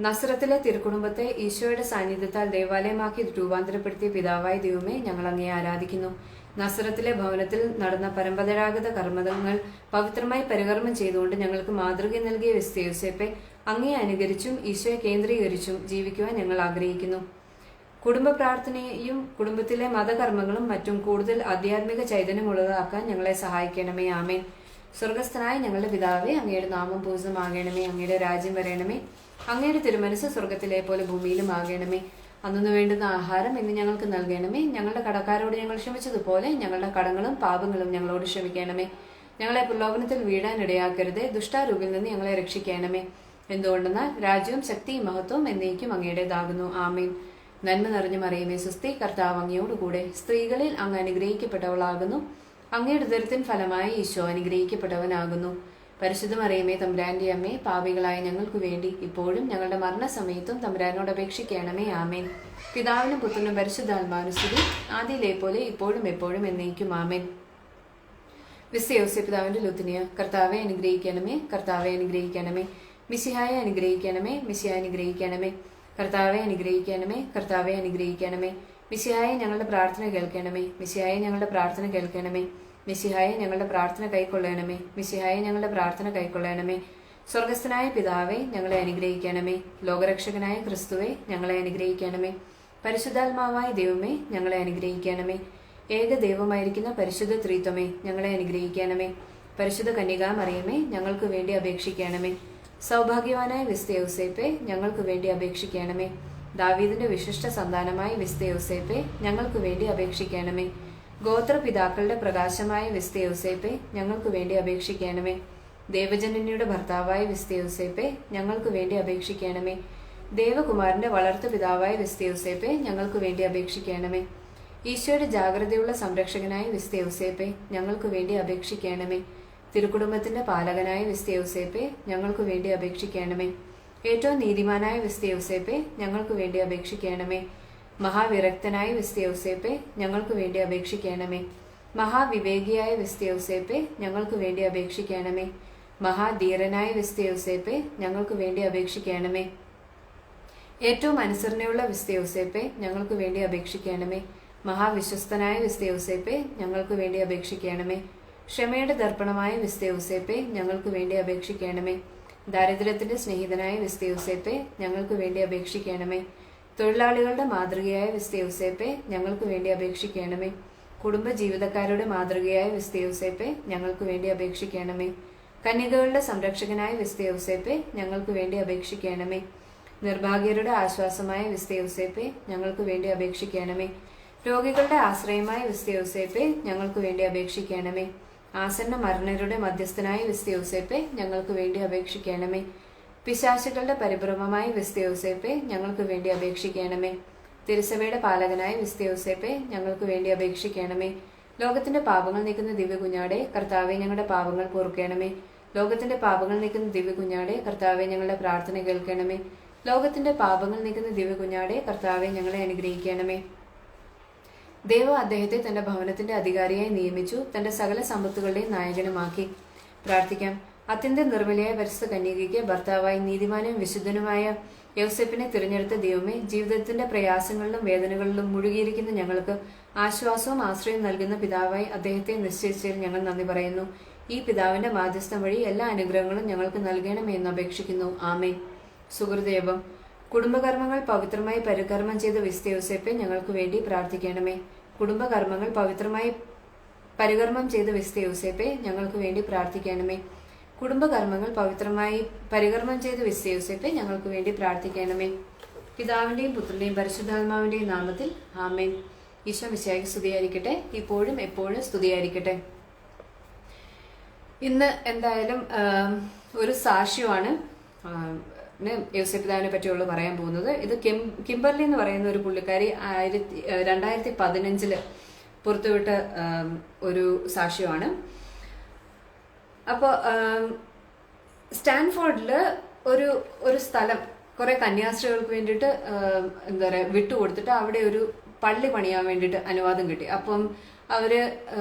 നസ്രത്തിലെ തിരുക്കുടുംബത്തെ ഈശോയുടെ സാന്നിധ്യത്താൽ ദേവാലയമാക്കി രൂപാന്തരപ്പെടുത്തിയ പിതാവായ ദൈവമേ, ഞങ്ങൾ അങ്ങയെ ആരാധിക്കുന്നു. നസ്രത്തിലെ ഭവനത്തിൽ നടന്ന പരമ്പരാഗത കർമ്മങ്ങൾ പവിത്രമായി പരികർമ്മം ചെയ്തുകൊണ്ട് ഞങ്ങൾക്ക് മാതൃക നൽകിയ വിശുദ്ധ യോസേപ്പെ, അങ്ങയെ അനുകരിച്ചും ഈശോയെ കേന്ദ്രീകരിച്ചും ജീവിക്കുവാൻ ഞങ്ങൾ ആഗ്രഹിക്കുന്നു. കുടുംബ പ്രാർത്ഥനയും കുടുംബത്തിലെ മതകർമ്മങ്ങളും മറ്റും കൂടുതൽ ആധ്യാത്മിക ചൈതന്യമുള്ളതാക്കാൻ ഞങ്ങളെ സഹായിക്കണമേ. ആമേൻ. സ്വർഗസ്ഥനായ ഞങ്ങളുടെ പിതാവേ, അങ്ങയുടെ നാമം പൂജിതമാകണമേ. അങ്ങയുടെ രാജ്യം വരണമേ. അങ്ങയുടെ തിരുമനസ് സ്വർഗത്തിലെ പോലെ ഭൂമിയിലും ആകണമേ. അന്നു വേണ്ടുന്ന ആഹാരം ഇന്ന് ഞങ്ങൾക്ക് നൽകണമേ. ഞങ്ങളുടെ കടക്കാരോട് ഞങ്ങൾ ക്ഷമിച്ചതുപോലെ ഞങ്ങളുടെ കടങ്ങളും പാപങ്ങളും ഞങ്ങളോട് ക്ഷമിക്കണമേ. ഞങ്ങളെ പ്രലോഭനത്തിൽ വീഴാൻ ഇടയാക്കരുതേ. ദുഷ്ടാരൂപിൽ നിന്ന് ഞങ്ങളെ രക്ഷിക്കണമേ. എന്തുകൊണ്ടെന്നാൽ രാജ്യവും ശക്തിയും മഹത്വവും എന്നേക്കും അങ്ങയുടേതാകുന്നു. ആമേൻ. നന്മ നിറഞ്ഞ മറിയമേ, സുസ്തി, കർത്താവ് അങ്ങയോടുകൂടെ സ്ത്രീകളിൽ അങ്ങ് അനുഗ്രഹിക്കപ്പെട്ടവളാകുന്നു. അങ്ങയുടെ ഉദരത്തിൻ ഫലമായി ഈശോ അനുഗ്രഹിക്കപ്പെട്ടവനാകുന്നു. പരിശുദ്ധ മറിയമേ, തമ്പുരാന്റെ അമ്മേ, പാപികളായ ഞങ്ങൾക്ക് വേണ്ടി ഇപ്പോഴും ഞങ്ങളുടെ മരണസമയത്തും തമ്പുരാനോട് അപേക്ഷിക്കണമേ. ആമേൻ. പിതാവിനും പുത്രനും പരിശുദ്ധാത്മാവിനും സ്തുതി, ആദിയിലെ പോലെ ഇപ്പോഴും എപ്പോഴും എന്നേക്കും. ആമേൻ. വിശുദ്ധ യോസേപ്പിതാവിന്റെ ലുത്തിനിയ, കർത്താവെ അനുഗ്രഹിക്കണമേ. കർത്താവെ അനുഗ്രഹിക്കണമേ. മിശിഹായെ അനുഗ്രഹിക്കണമേ. മിശിഹായെ അനുഗ്രഹിക്കണമേ. കർത്താവെ അനുഗ്രഹിക്കണമേ. കർത്താവെ അനുഗ്രഹിക്കണമേ. മിശിഹായെ ഞങ്ങളുടെ പ്രാർത്ഥന കേൾക്കണമേ. മിശിഹായെ ഞങ്ങളുടെ പ്രാർത്ഥന കേൾക്കണമേ. മിശിഹായെ ഞങ്ങളുടെ പ്രാർത്ഥന കൈക്കൊള്ളണമേ. മിശിഹായെ ഞങ്ങളുടെ പ്രാർത്ഥന കൈക്കൊള്ളണമേ. സ്വർഗസ്ഥനായ പിതാവേ, ഞങ്ങളെ അനുഗ്രഹിക്കണമേ. ലോകരക്ഷകനായ ക്രിസ്തുവേ, ഞങ്ങളെ അനുഗ്രഹിക്കണമേ. പരിശുദ്ധാത്മാവായ ദൈവമേ, ഞങ്ങളെ അനുഗ്രഹിക്കണമേ. ഏക ദൈവമായിരിക്കുന്ന പരിശുദ്ധ ത്രിത്വമേ, ഞങ്ങളെ അനുഗ്രഹിക്കണമേ. പരിശുദ്ധ കന്യകാമറിയമേ, ഞങ്ങൾക്ക് വേണ്ടി അപേക്ഷിക്കണമേ. സൗഭാഗ്യവാനായ വിസ്ത യൗസേപ്പേ, ഞങ്ങൾക്ക് വേണ്ടി അപേക്ഷിക്കണമേ. ദാവീദിന്റെ വിശിഷ്ട സന്താനമായ വിസ്ത യൗസേപ്പേ, ഞങ്ങൾക്ക് വേണ്ടി അപേക്ഷിക്കണമേ. ഗോത്രപിതാക്കളുടെ പ്രകാശമായ വിസ്ത യൗസേപ്പേ, ഞങ്ങൾക്ക് വേണ്ടി അപേക്ഷിക്കണമേ. ദേവജനനിയുടെ ഭർത്താവായ വിസ്ത യൗസേപ്പേ, ഞങ്ങൾക്ക് വേണ്ടി അപേക്ഷിക്കണമേ. ദേവകുമാരന്റെ വളർത്തു പിതാവായ വിസ്ത യൗസേപ്പേ, ഞങ്ങൾക്ക് വേണ്ടി അപേക്ഷിക്കണമേ. ഈശോയുടെ ജാഗ്രതയുള്ള സംരക്ഷകനായ വിസ്ത യൗസേപ്പേ, ഞങ്ങൾക്ക് വേണ്ടി അപേക്ഷിക്കണമേ. തിരുക്കുടുംബത്തിന്റെ പാലകനായ വിസ്ത യൗസേപ്പേ, ഞങ്ങൾക്ക് വേണ്ടി അപേക്ഷിക്കണമേ. ഏറ്റവും നീതിമാനായ വിസ്ത യൗസേപ്പേ, ഞങ്ങൾക്ക് വേണ്ടി അപേക്ഷിക്കണമേ. മഹാവിരക്തനായ വിസ്ത യൗസേപ്പേ, ഞങ്ങൾക്ക് വേണ്ടി അപേക്ഷിക്കണമേ. മഹാവിവേകിയായ വിസ്ത യൗസേപ്പേ, ഞങ്ങൾക്ക് വേണ്ടി അപേക്ഷിക്കണമേ. മഹാധീരനായ വിസ്ത യൗസേപ്പേ, ഞങ്ങൾക്ക് വേണ്ടി അപേക്ഷിക്കണമേ. ഏറ്റവും അനുസരണയുള്ള വിസ്ത യൗസേപ്പേ, ഞങ്ങൾക്ക് വേണ്ടി അപേക്ഷിക്കണമേ. മഹാവിശ്വസ്തനായ വിസ്ത യൗസേപ്പേ, ഞങ്ങൾക്ക് വേണ്ടി അപേക്ഷിക്കണമേ. ക്ഷമയുടെ ദർപ്പണമായ വിസ്ത യൗസേപ്പേ, ഞങ്ങൾക്ക് വേണ്ടി അപേക്ഷിക്കണമേ. ദാരിദ്ര്യത്തിന്റെ സ്നേഹിതനായ വിസ്ത യൗസേപ്പേ, ഞങ്ങൾക്ക് വേണ്ടി അപേക്ഷിക്കണമേ. തൊഴിലാളികളുടെ മാതൃകയായ വിസ്ത യൗസേപ്പേ, ഞങ്ങൾക്ക് വേണ്ടി അപേക്ഷിക്കണമേ. കുടുംബ ജീവിതക്കാരുടെ മാതൃകയായ വിസ്ത യൗസേപ്പേ, ഞങ്ങൾക്ക് വേണ്ടി അപേക്ഷിക്കണമേ. കന്യകകളുടെ സംരക്ഷകനായ വിസ്ത യൗസേപ്പേ, ഞങ്ങൾക്ക് വേണ്ടി അപേക്ഷിക്കണമേ. നിർഭാഗ്യരുടെ ആശ്വാസമായ വിസ്ത യൗസേപ്പേ, ഞങ്ങൾക്ക് വേണ്ടി അപേക്ഷിക്കണമേ. രോഗികളുടെ ആശ്രയമായ വിസ്ത യൗസേപ്പേ, ഞങ്ങൾക്ക് വേണ്ടി അപേക്ഷിക്കണമേ. ആസന്ന മരണരുടെ മധ്യസ്ഥനായ വിസ്ത യൗസേപ്പേ, ഞങ്ങൾക്ക് വേണ്ടി അപേക്ഷിക്കണമേ. പിശാചുക്കളുടെ പരിഭ്രമമായ വിസ്ത യൗസേപ്പേ, ഞങ്ങൾക്ക് വേണ്ടി അപേക്ഷിക്കണമേ. തിരുസഭയുടെ പാലകനായ വിസ്ത യൗസേപ്പേ, ഞങ്ങൾക്ക് വേണ്ടി അപേക്ഷിക്കണമേ. ലോകത്തിന്റെ പാപങ്ങൾ നീക്കുന്ന ദിവ്യ കുഞ്ഞാടെ, കർത്താവെ ഞങ്ങളുടെ പാപങ്ങൾ പൊറുക്കണമേ. ലോകത്തിന്റെ പാപങ്ങൾ നീക്കുന്ന ദിവ്യ കുഞ്ഞാടെ, കർത്താവെ ഞങ്ങളുടെ പ്രാർത്ഥന കേൾക്കണമേ. ലോകത്തിന്റെ പാപങ്ങൾ നീക്കുന്ന ദിവ്യ കുഞ്ഞാടെ, കർത്താവെ ഞങ്ങളെ അനുഗ്രഹിക്കണമേ. ദൈവം അദ്ദേഹത്തെ തന്റെ ഭവനത്തിന്റെ അധികാരിയായി നിയമിച്ചു, തന്റെ സകല സമ്പത്തുകളുടെയും നായകനുമാക്കി. പ്രാർത്ഥിക്കാം. അത്യന്തം നിർമ്മലയായ പരിശുദ്ധ കന്യകയ്ക്ക് ഭർത്താവായി നീതിമാനും വിശുദ്ധനുമായ യൗസേപ്പിനെ തിരഞ്ഞെടുത്ത ദൈവമേ, ജീവിതത്തിന്റെ പ്രയാസങ്ങളിലും വേദനകളിലും മുഴുകിയിരിക്കുന്ന ഞങ്ങൾക്ക് ആശ്വാസവും ആശ്രയവും നൽകുന്ന പിതാവായി അദ്ദേഹത്തെ നിശ്ചയിച്ചതിൽ ഞങ്ങൾ നന്ദി പറയുന്നു. ഈ പിതാവിന്റെ മാധ്യസ്ഥം വഴി എല്ലാ അനുഗ്രഹങ്ങളും ഞങ്ങൾക്ക് നൽകണമെന്ന് അപേക്ഷിക്കുന്നു. ആമേൻ. സുഹൃദേവം. കുടുംബകർമ്മങ്ങൾ പവിത്രമായി പരികർമ്മം ചെയ്ത വിസ്ത യൗസേപ്പെ, ഞങ്ങൾക്ക് വേണ്ടി പ്രാർത്ഥിക്കണമേ. കുടുംബകർമ്മങ്ങൾ പവിത്രമായി പരികർമ്മം ചെയ്ത വിസ്ത യൗസേപ്പെ, ഞങ്ങൾക്ക് വേണ്ടി പ്രാർത്ഥിക്കണമേ. കുടുംബകർമ്മങ്ങൾ പവിത്രമായി പരികർമ്മം ചെയ്ത വിസ്ത യൗസേപ്പെ, ഞങ്ങൾക്ക് വേണ്ടി പ്രാർത്ഥിക്കണമേ. പിതാവിന്റെയും പുത്രന്റെയും പരിശുദ്ധാത്മാവിന്റെയും നാമത്തിൽ ആമേൻ. ഈശോ മിശിഹായ്ക്ക് സ്തുതിയായിരിക്കട്ടെ, ഇപ്പോഴും എപ്പോഴും സ്തുതിയായിരിക്കട്ടെ. ഇന്ന് എന്തായാലും ഒരു സാക്ഷ്യമാണ് യൗസേപ്പിതാവിനെ പറ്റിയുള്ള പറയാൻ പോകുന്നത്. ഇത് കിംബർലി എന്ന് പറയുന്ന ഒരു പുള്ളിക്കാരി 2015 പുറത്തുവിട്ട ഒരു സാക്ഷ്യമാണ്. അപ്പോൾ സ്റ്റാൻഫോർഡില് ഒരു സ്ഥലം കുറെ കന്യാസ്ത്രീകൾക്ക് വേണ്ടിയിട്ട് എന്താ പറയുക വിട്ടുകൊടുത്തിട്ട് അവിടെ ഒരു പള്ളി പണിയാൻ വേണ്ടിയിട്ട് അനുവാദം കിട്ടി. അപ്പം അവര്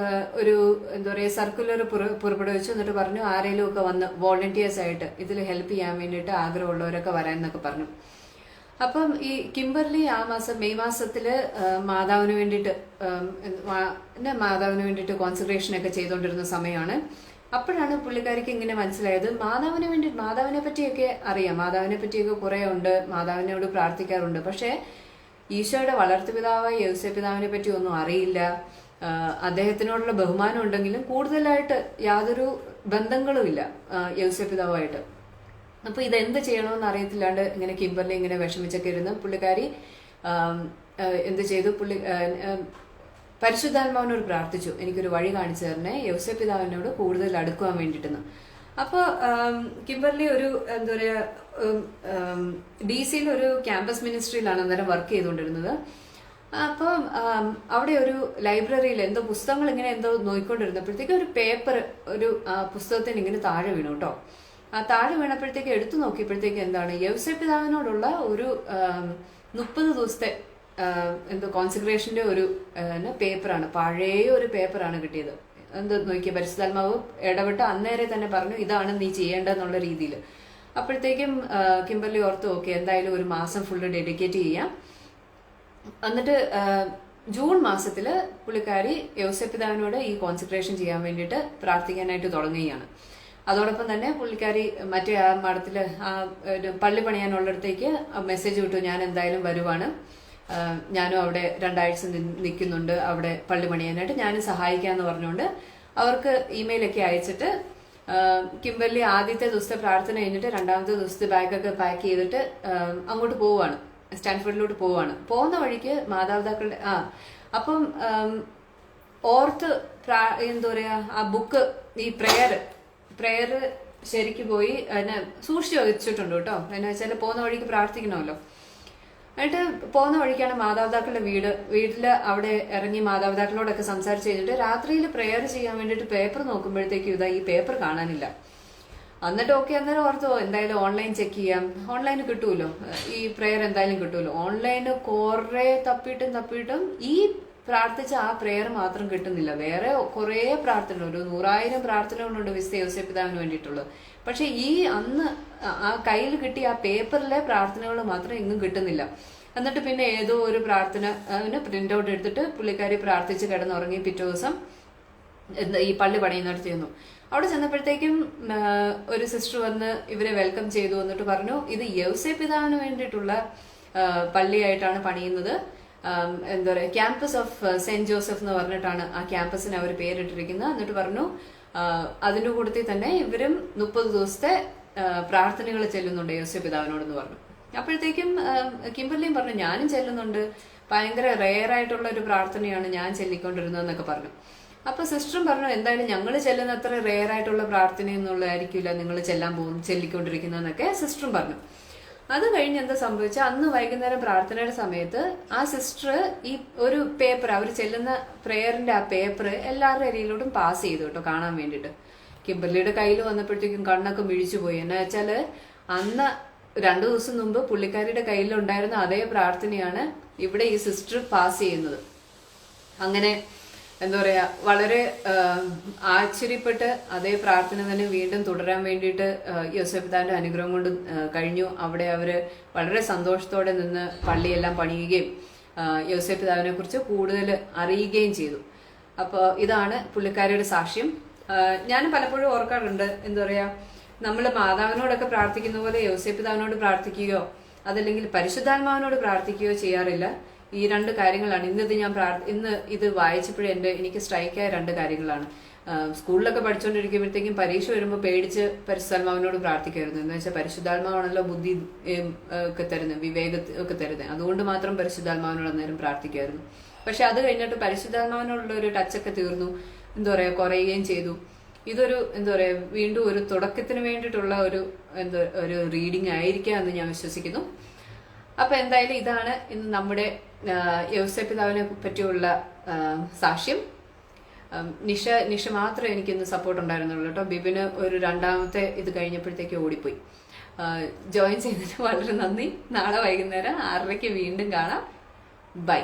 ഒരു എന്താ പറയുക സർക്കുലർ പുറപ്പെടുവിച്ചു. എന്നിട്ട് പറഞ്ഞു ആരെങ്കിലും ഒക്കെ വന്ന് വോളണ്ടിയേഴ്സ് ആയിട്ട് ഇതിൽ ഹെൽപ്പ് ചെയ്യാൻ വേണ്ടിയിട്ട് ആഗ്രഹമുള്ളവരൊക്കെ വരാൻ എന്നൊക്കെ പറഞ്ഞു. അപ്പം ഈ കിംബർലി ആ മാസം മെയ് മാസത്തില് മാതാവിന് വേണ്ടിയിട്ട് കോൺസെൻട്രേഷൻ ഒക്കെ ചെയ്തുകൊണ്ടിരുന്ന സമയമാണ്. അപ്പോഴാണ് പുള്ളിക്കാരിക്ക് ഇങ്ങനെ മനസ്സിലായത് മാതാവിനെ പറ്റിയൊക്കെ അറിയാം, മാതാവിനെ പറ്റിയൊക്കെ കുറെ ഉണ്ട്, മാതാവിനോട് പ്രാർത്ഥിക്കാറുണ്ട്. പക്ഷെ ഈശോയുടെ വളർത്തുപിതാവായ യൗസേപ്പിതാവിനെ പറ്റി ഒന്നും അറിയില്ല. അദ്ദേഹത്തിനോടുള്ള ബഹുമാനം ഉണ്ടെങ്കിലും കൂടുതലായിട്ട് യാതൊരു ബന്ധങ്ങളും ഇല്ല യൗസേപ്പിതാവുമായിട്ട്. അപ്പൊ ഇതെന്ത് ചെയ്യണമെന്ന് അറിയത്തില്ലാണ്ട് ഇങ്ങനെ കിംബർലി ഇങ്ങനെ വിഷമിച്ചൊക്കെ ഇരുന്ന് പുള്ളിക്കാരി എന്ത് ചെയ്തു, പരിശുദ്ധാത്മാവിനോട് പ്രാർത്ഥിച്ചു, എനിക്കൊരു വഴി കാണിച്ചു തരണേ, യൗസേപ്പിതാവിനോട് കൂടുതൽ അടുക്കുവാൻ വേണ്ടിയിട്ടെന്ന്. അപ്പോൾ കിംബർലി ഒരു എന്താ പറയുക DC ഒരു ക്യാമ്പസ് മിനിസ്ട്രിയിലാണ് അന്നേരം വർക്ക് ചെയ്തുകൊണ്ടിരുന്നത്. അപ്പം അവിടെ ഒരു ലൈബ്രറിയിൽ എന്തോ പുസ്തകങ്ങൾ ഇങ്ങനെ എന്തോ നോക്കിക്കൊണ്ടിരുന്നപ്പോഴത്തേക്ക് ഒരു പേപ്പർ ഒരു പുസ്തകത്തിന് ഇങ്ങനെ താഴെ വീണു കേട്ടോ. ആ താഴെ വീണപ്പോഴത്തേക്ക് എടുത്തു നോക്കിയപ്പോഴത്തേക്ക് എന്താണ്, യൗസേപ്പിതാവിനോടുള്ള ഒരു 30 ദിവസത്തെ എന്തോ കോൺസെൻട്രേഷന്റെ ഒരു പേപ്പറാണ്, പഴയ ഒരു പേപ്പറാണ് കിട്ടിയത്. എന്ത് നോക്കിയ പരിശുദ്ധാത്മാവ് ഇടപെട്ട് അന്നേരെ തന്നെ പറഞ്ഞു ഇതാണ് നീ ചെയ്യേണ്ടതെന്നുള്ള രീതിയിൽ. അപ്പോഴത്തേക്കും കിംബർലി ഓർത്ത് ഓക്കെ എന്തായാലും ഒരു മാസം ഫുള്ള് ഡെഡിക്കേറ്റ് ചെയ്യാം. എന്നിട്ട് ജൂൺ മാസത്തില് പുള്ളിക്കാരി യൗസേപ്പിതാവിനോട് ഈ കോൺസെൻട്രേഷൻ ചെയ്യാൻ വേണ്ടിയിട്ട് പ്രാർത്ഥിക്കാനായിട്ട് തുടങ്ങുകയാണ്. അതോടൊപ്പം തന്നെ പുള്ളിക്കാരി മറ്റേ ആ മഠത്തില് ആ ഒരു പള്ളി പണിയാനുള്ളിടത്തേക്ക് മെസ്സേജ് വിട്ടു, ഞാൻ എന്തായാലും വരുവാണ്, ഞാനും അവിടെ 2 ആഴ്ച നിൽക്കുന്നുണ്ട് അവിടെ പള്ളി പണിയാനായിട്ട്, ഞാനും സഹായിക്കാന്ന് പറഞ്ഞുകൊണ്ട് അവർക്ക് ഇമെയിലൊക്കെ അയച്ചിട്ട് കിംബർലി ആദ്യത്തെ ദിവസത്തെ പ്രാർത്ഥന കഴിഞ്ഞിട്ട് 2ാമത്തെ ദിവസത്തെ ബാഗൊക്കെ പാക്ക് ചെയ്തിട്ട് അങ്ങോട്ട് പോവാണ്, സ്റ്റാൻഫോർഡിലോട്ട് പോവാണ്. പോകുന്ന വഴിക്ക് മാതാപിതാക്കളുടെ അപ്പം ഓർത്ത് എന്താ പറയാ ആ ബുക്ക് ഈ പ്രെയർ ശരിക്ക് പോയി അതിനെ സൂക്ഷിച്ചു വെച്ചിട്ടുണ്ട് കേട്ടോ. എന്നാ വെച്ചാൽ പോകുന്ന വഴിക്ക് പ്രാർത്ഥിക്കണമല്ലോ. എന്നിട്ട് പോകുന്ന വഴിക്കാണ് മാതാപിതാക്കളുടെ വീട്ടില് അവിടെ ഇറങ്ങി മാതാപിതാക്കളോടൊക്കെ സംസാരിച്ച് കഴിഞ്ഞിട്ട് രാത്രിയിൽ പ്രെയർ ചെയ്യാൻ വേണ്ടിയിട്ട് പേപ്പർ നോക്കുമ്പോഴത്തേക്കും ഈ പേപ്പർ കാണാനില്ല. എന്നിട്ട് അന്നേരം ഓർത്തോ എന്തായാലും ഓൺലൈൻ ചെക്ക് ചെയ്യാം, ഓൺലൈന് കിട്ടുമല്ലോ, ഈ പ്രെയർ എന്തായാലും കിട്ടുമല്ലോ. ഓൺലൈന് കുറെ തപ്പിയിട്ടും ഈ പ്രാർത്ഥിച്ച ആ പ്രെയർ മാത്രം കിട്ടുന്നില്ല. വേറെ കുറെ പ്രാർത്ഥന, ഒരു 100,000 പ്രാർത്ഥനകളുണ്ട് വിശുദ്ധ യോസേപ്പ് പിതാവിന് വേണ്ടിയിട്ടുള്ളത്. പക്ഷെ ഈ അന്ന് ആ കയ്യിൽ കിട്ടിയ ആ പേപ്പറിലെ പ്രാർത്ഥനകൾ മാത്രം ഇന്നും കിട്ടുന്നില്ല. എന്നിട്ട് പിന്നെ ഏതോ ഒരു പ്രാർത്ഥന പ്രിന്റ് ഔട്ട് എടുത്തിട്ട് പുള്ളിക്കാരി പ്രാർത്ഥിച്ച് കിടന്നുറങ്ങി. പിറ്റേ ദിവസം ഈ പള്ളി പണിയുന്നിടത്ത് ചെന്നു. അവിടെ ചെന്നപ്പോഴത്തേക്കും ഒരു സിസ്റ്റർ വന്ന് ഇവരെ വെൽക്കം ചെയ്തു. എന്നിട്ട് പറഞ്ഞു, ഇത് യോസേപ്പ് പിതാവിന് വേണ്ടിയിട്ടുള്ള പള്ളിയായിട്ടാണ് പണിയുന്നത്, എന്താ പറയുക, ക്യാമ്പസ് ഓഫ് സെന്റ് ജോസഫ് എന്ന് പറഞ്ഞിട്ടാണ് ആ ക്യാമ്പസിന് അവർ പേരിട്ടിരിക്കുന്നത്. എന്നിട്ട് പറഞ്ഞു അതിന്റെ കൂട്ടത്തിൽ തന്നെ ഇവരും 30 ദിവസത്തെ പ്രാർത്ഥനകൾ ചെല്ലുന്നുണ്ട് യോസേപ്പ് പിതാവിനോടെന്ന് പറഞ്ഞു. അപ്പോഴത്തേക്കും കിംബർലിയും പറഞ്ഞു, ഞാനും ചെല്ലുന്നുണ്ട്, ഭയങ്കര റെയർ ആയിട്ടുള്ള ഒരു പ്രാർത്ഥനയാണ് ഞാൻ ചെല്ലിക്കൊണ്ടിരുന്നതെന്നൊക്കെ പറഞ്ഞു. അപ്പൊ സിസ്റ്ററും പറഞ്ഞു, എന്തായാലും ഞങ്ങൾ ചെല്ലുന്ന അത്ര റെയർ ആയിട്ടുള്ള പ്രാർത്ഥനയൊന്നുള്ളതായിരിക്കില്ല നിങ്ങൾ ചെല്ലിക്കൊണ്ടിരിക്കുന്നതെന്നൊക്കെ സിസ്റ്ററും പറഞ്ഞു. അത് കഴിഞ്ഞ് എന്താ സംഭവിച്ചാൽ അന്ന് വൈകുന്നേരം പ്രാർത്ഥനയുടെ സമയത്ത് ആ സിസ്റ്റർ ഈ ഒരു പേപ്പർ, അവർ ചെല്ലുന്ന പ്രെയറിന്റെ ആ പേപ്പർ എല്ലാവരുടെ അരിയിലോട്ടും പാസ് ചെയ്തു കേട്ടോ, കാണാൻ വേണ്ടിയിട്ട്. കിംബർലിയുടെ കയ്യിൽ വന്നപ്പോഴത്തേക്കും കണ്ണൊക്കെ മിഴിച്ചു പോയി. എന്നാ വെച്ചാല് അന്ന് 2 ദിവസം മുമ്പ് പുള്ളിക്കാരിയുടെ കയ്യിലുണ്ടായിരുന്ന അതേ പ്രാർത്ഥനയാണ് ഇവിടെ ഈ സിസ്റ്റർ പാസ് ചെയ്യുന്നത്. അങ്ങനെ എന്താ പറയാ, വളരെ ആശ്ചര്യപ്പെട്ട് അതേ പ്രാർത്ഥന തന്നെ വീണ്ടും തുടരാൻ വേണ്ടിയിട്ട് യോസേപ്പ് പിതാവിന്റെ അനുഗ്രഹം കൊണ്ട് കഴിഞ്ഞു. അവിടെ അവര് വളരെ സന്തോഷത്തോടെ നിന്ന് പള്ളിയെല്ലാം പണിയുകയും യോസേപ്പ് പിതാവിനെ കുറിച്ച് കൂടുതൽ അറിയുകയും ചെയ്തു. അപ്പോൾ ഇതാണ് പുള്ളിക്കാരിയുടെ സാക്ഷ്യം. ഞാൻ പലപ്പോഴും ഓർക്കാറുണ്ട്, എന്താ പറയാ, നമ്മൾ മാതാവിനോടൊക്കെ പ്രാർത്ഥിക്കുന്ന പോലെ യോസേപ്പ് പിതാവിനോട് പ്രാർത്ഥിക്കുകയോ അതല്ലെങ്കിൽ പരിശുദ്ധാത്മാവിനോട് പ്രാർത്ഥിക്കുകയോ ചെയ്യാറില്ല. ഈ 2 കാര്യങ്ങളാണ് ഇന്ന് ഇത് വായിച്ചപ്പോഴേ എനിക്ക് സ്ട്രൈക്കായ 2 കാര്യങ്ങളാണ്. സ്കൂളിലൊക്കെ പഠിച്ചുകൊണ്ടിരിക്കുമ്പോഴത്തേക്കും പരീക്ഷ വരുമ്പോൾ പേടിച്ച് പരിശുദ്ധാത്മാവിനോട് പ്രാർത്ഥിക്കായിരുന്നു. എന്ന് വെച്ചാൽ പരിശുദ്ധാത്മാവാണല്ലോ ബുദ്ധി ഒക്കെ തരുന്നത്, വിവേകത്തെ ഒക്കെ തരുന്നത്, അതുകൊണ്ട് മാത്രം പരിശുദ്ധാത്മാവിനോട് അന്നേരം പ്രാർത്ഥിക്കായിരുന്നു. പക്ഷെ അത് കഴിഞ്ഞിട്ട് പരിശുദ്ധാത്മാവിനോടുള്ള ഒരു ടച്ചൊക്കെ തീർന്നു, എന്താ പറയാ, കുറയുകയും ചെയ്തു. ഇതൊരു എന്താ പറയാ, വീണ്ടും ഒരു തുടക്കത്തിന് വേണ്ടിയിട്ടുള്ള ഒരു റീഡിംഗ് ആയിരിക്കാം എന്ന് ഞാൻ വിശ്വസിക്കുന്നു. അപ്പൊ എന്തായാലും ഇതാണ് ഇന്ന് നമ്മുടെ യോസേപ്പ് പിതാവിനെ പറ്റിയുള്ള സാക്ഷ്യം. നിഷ മാത്രമേ എനിക്കിന്ന് സപ്പോർട്ട് ഉണ്ടായിരുന്നുള്ളൂ കേട്ടോ. ബിബിന് ഒരു 2ാമത്തെ ഇത് കഴിഞ്ഞപ്പോഴത്തേക്ക് ഓടിപ്പോയി. ജോയിൻ ചെയ്തിട്ട് വളരെ നന്ദി. നാളെ വൈകുന്നേരം 6:30 വീണ്ടും കാണാം. ബൈ.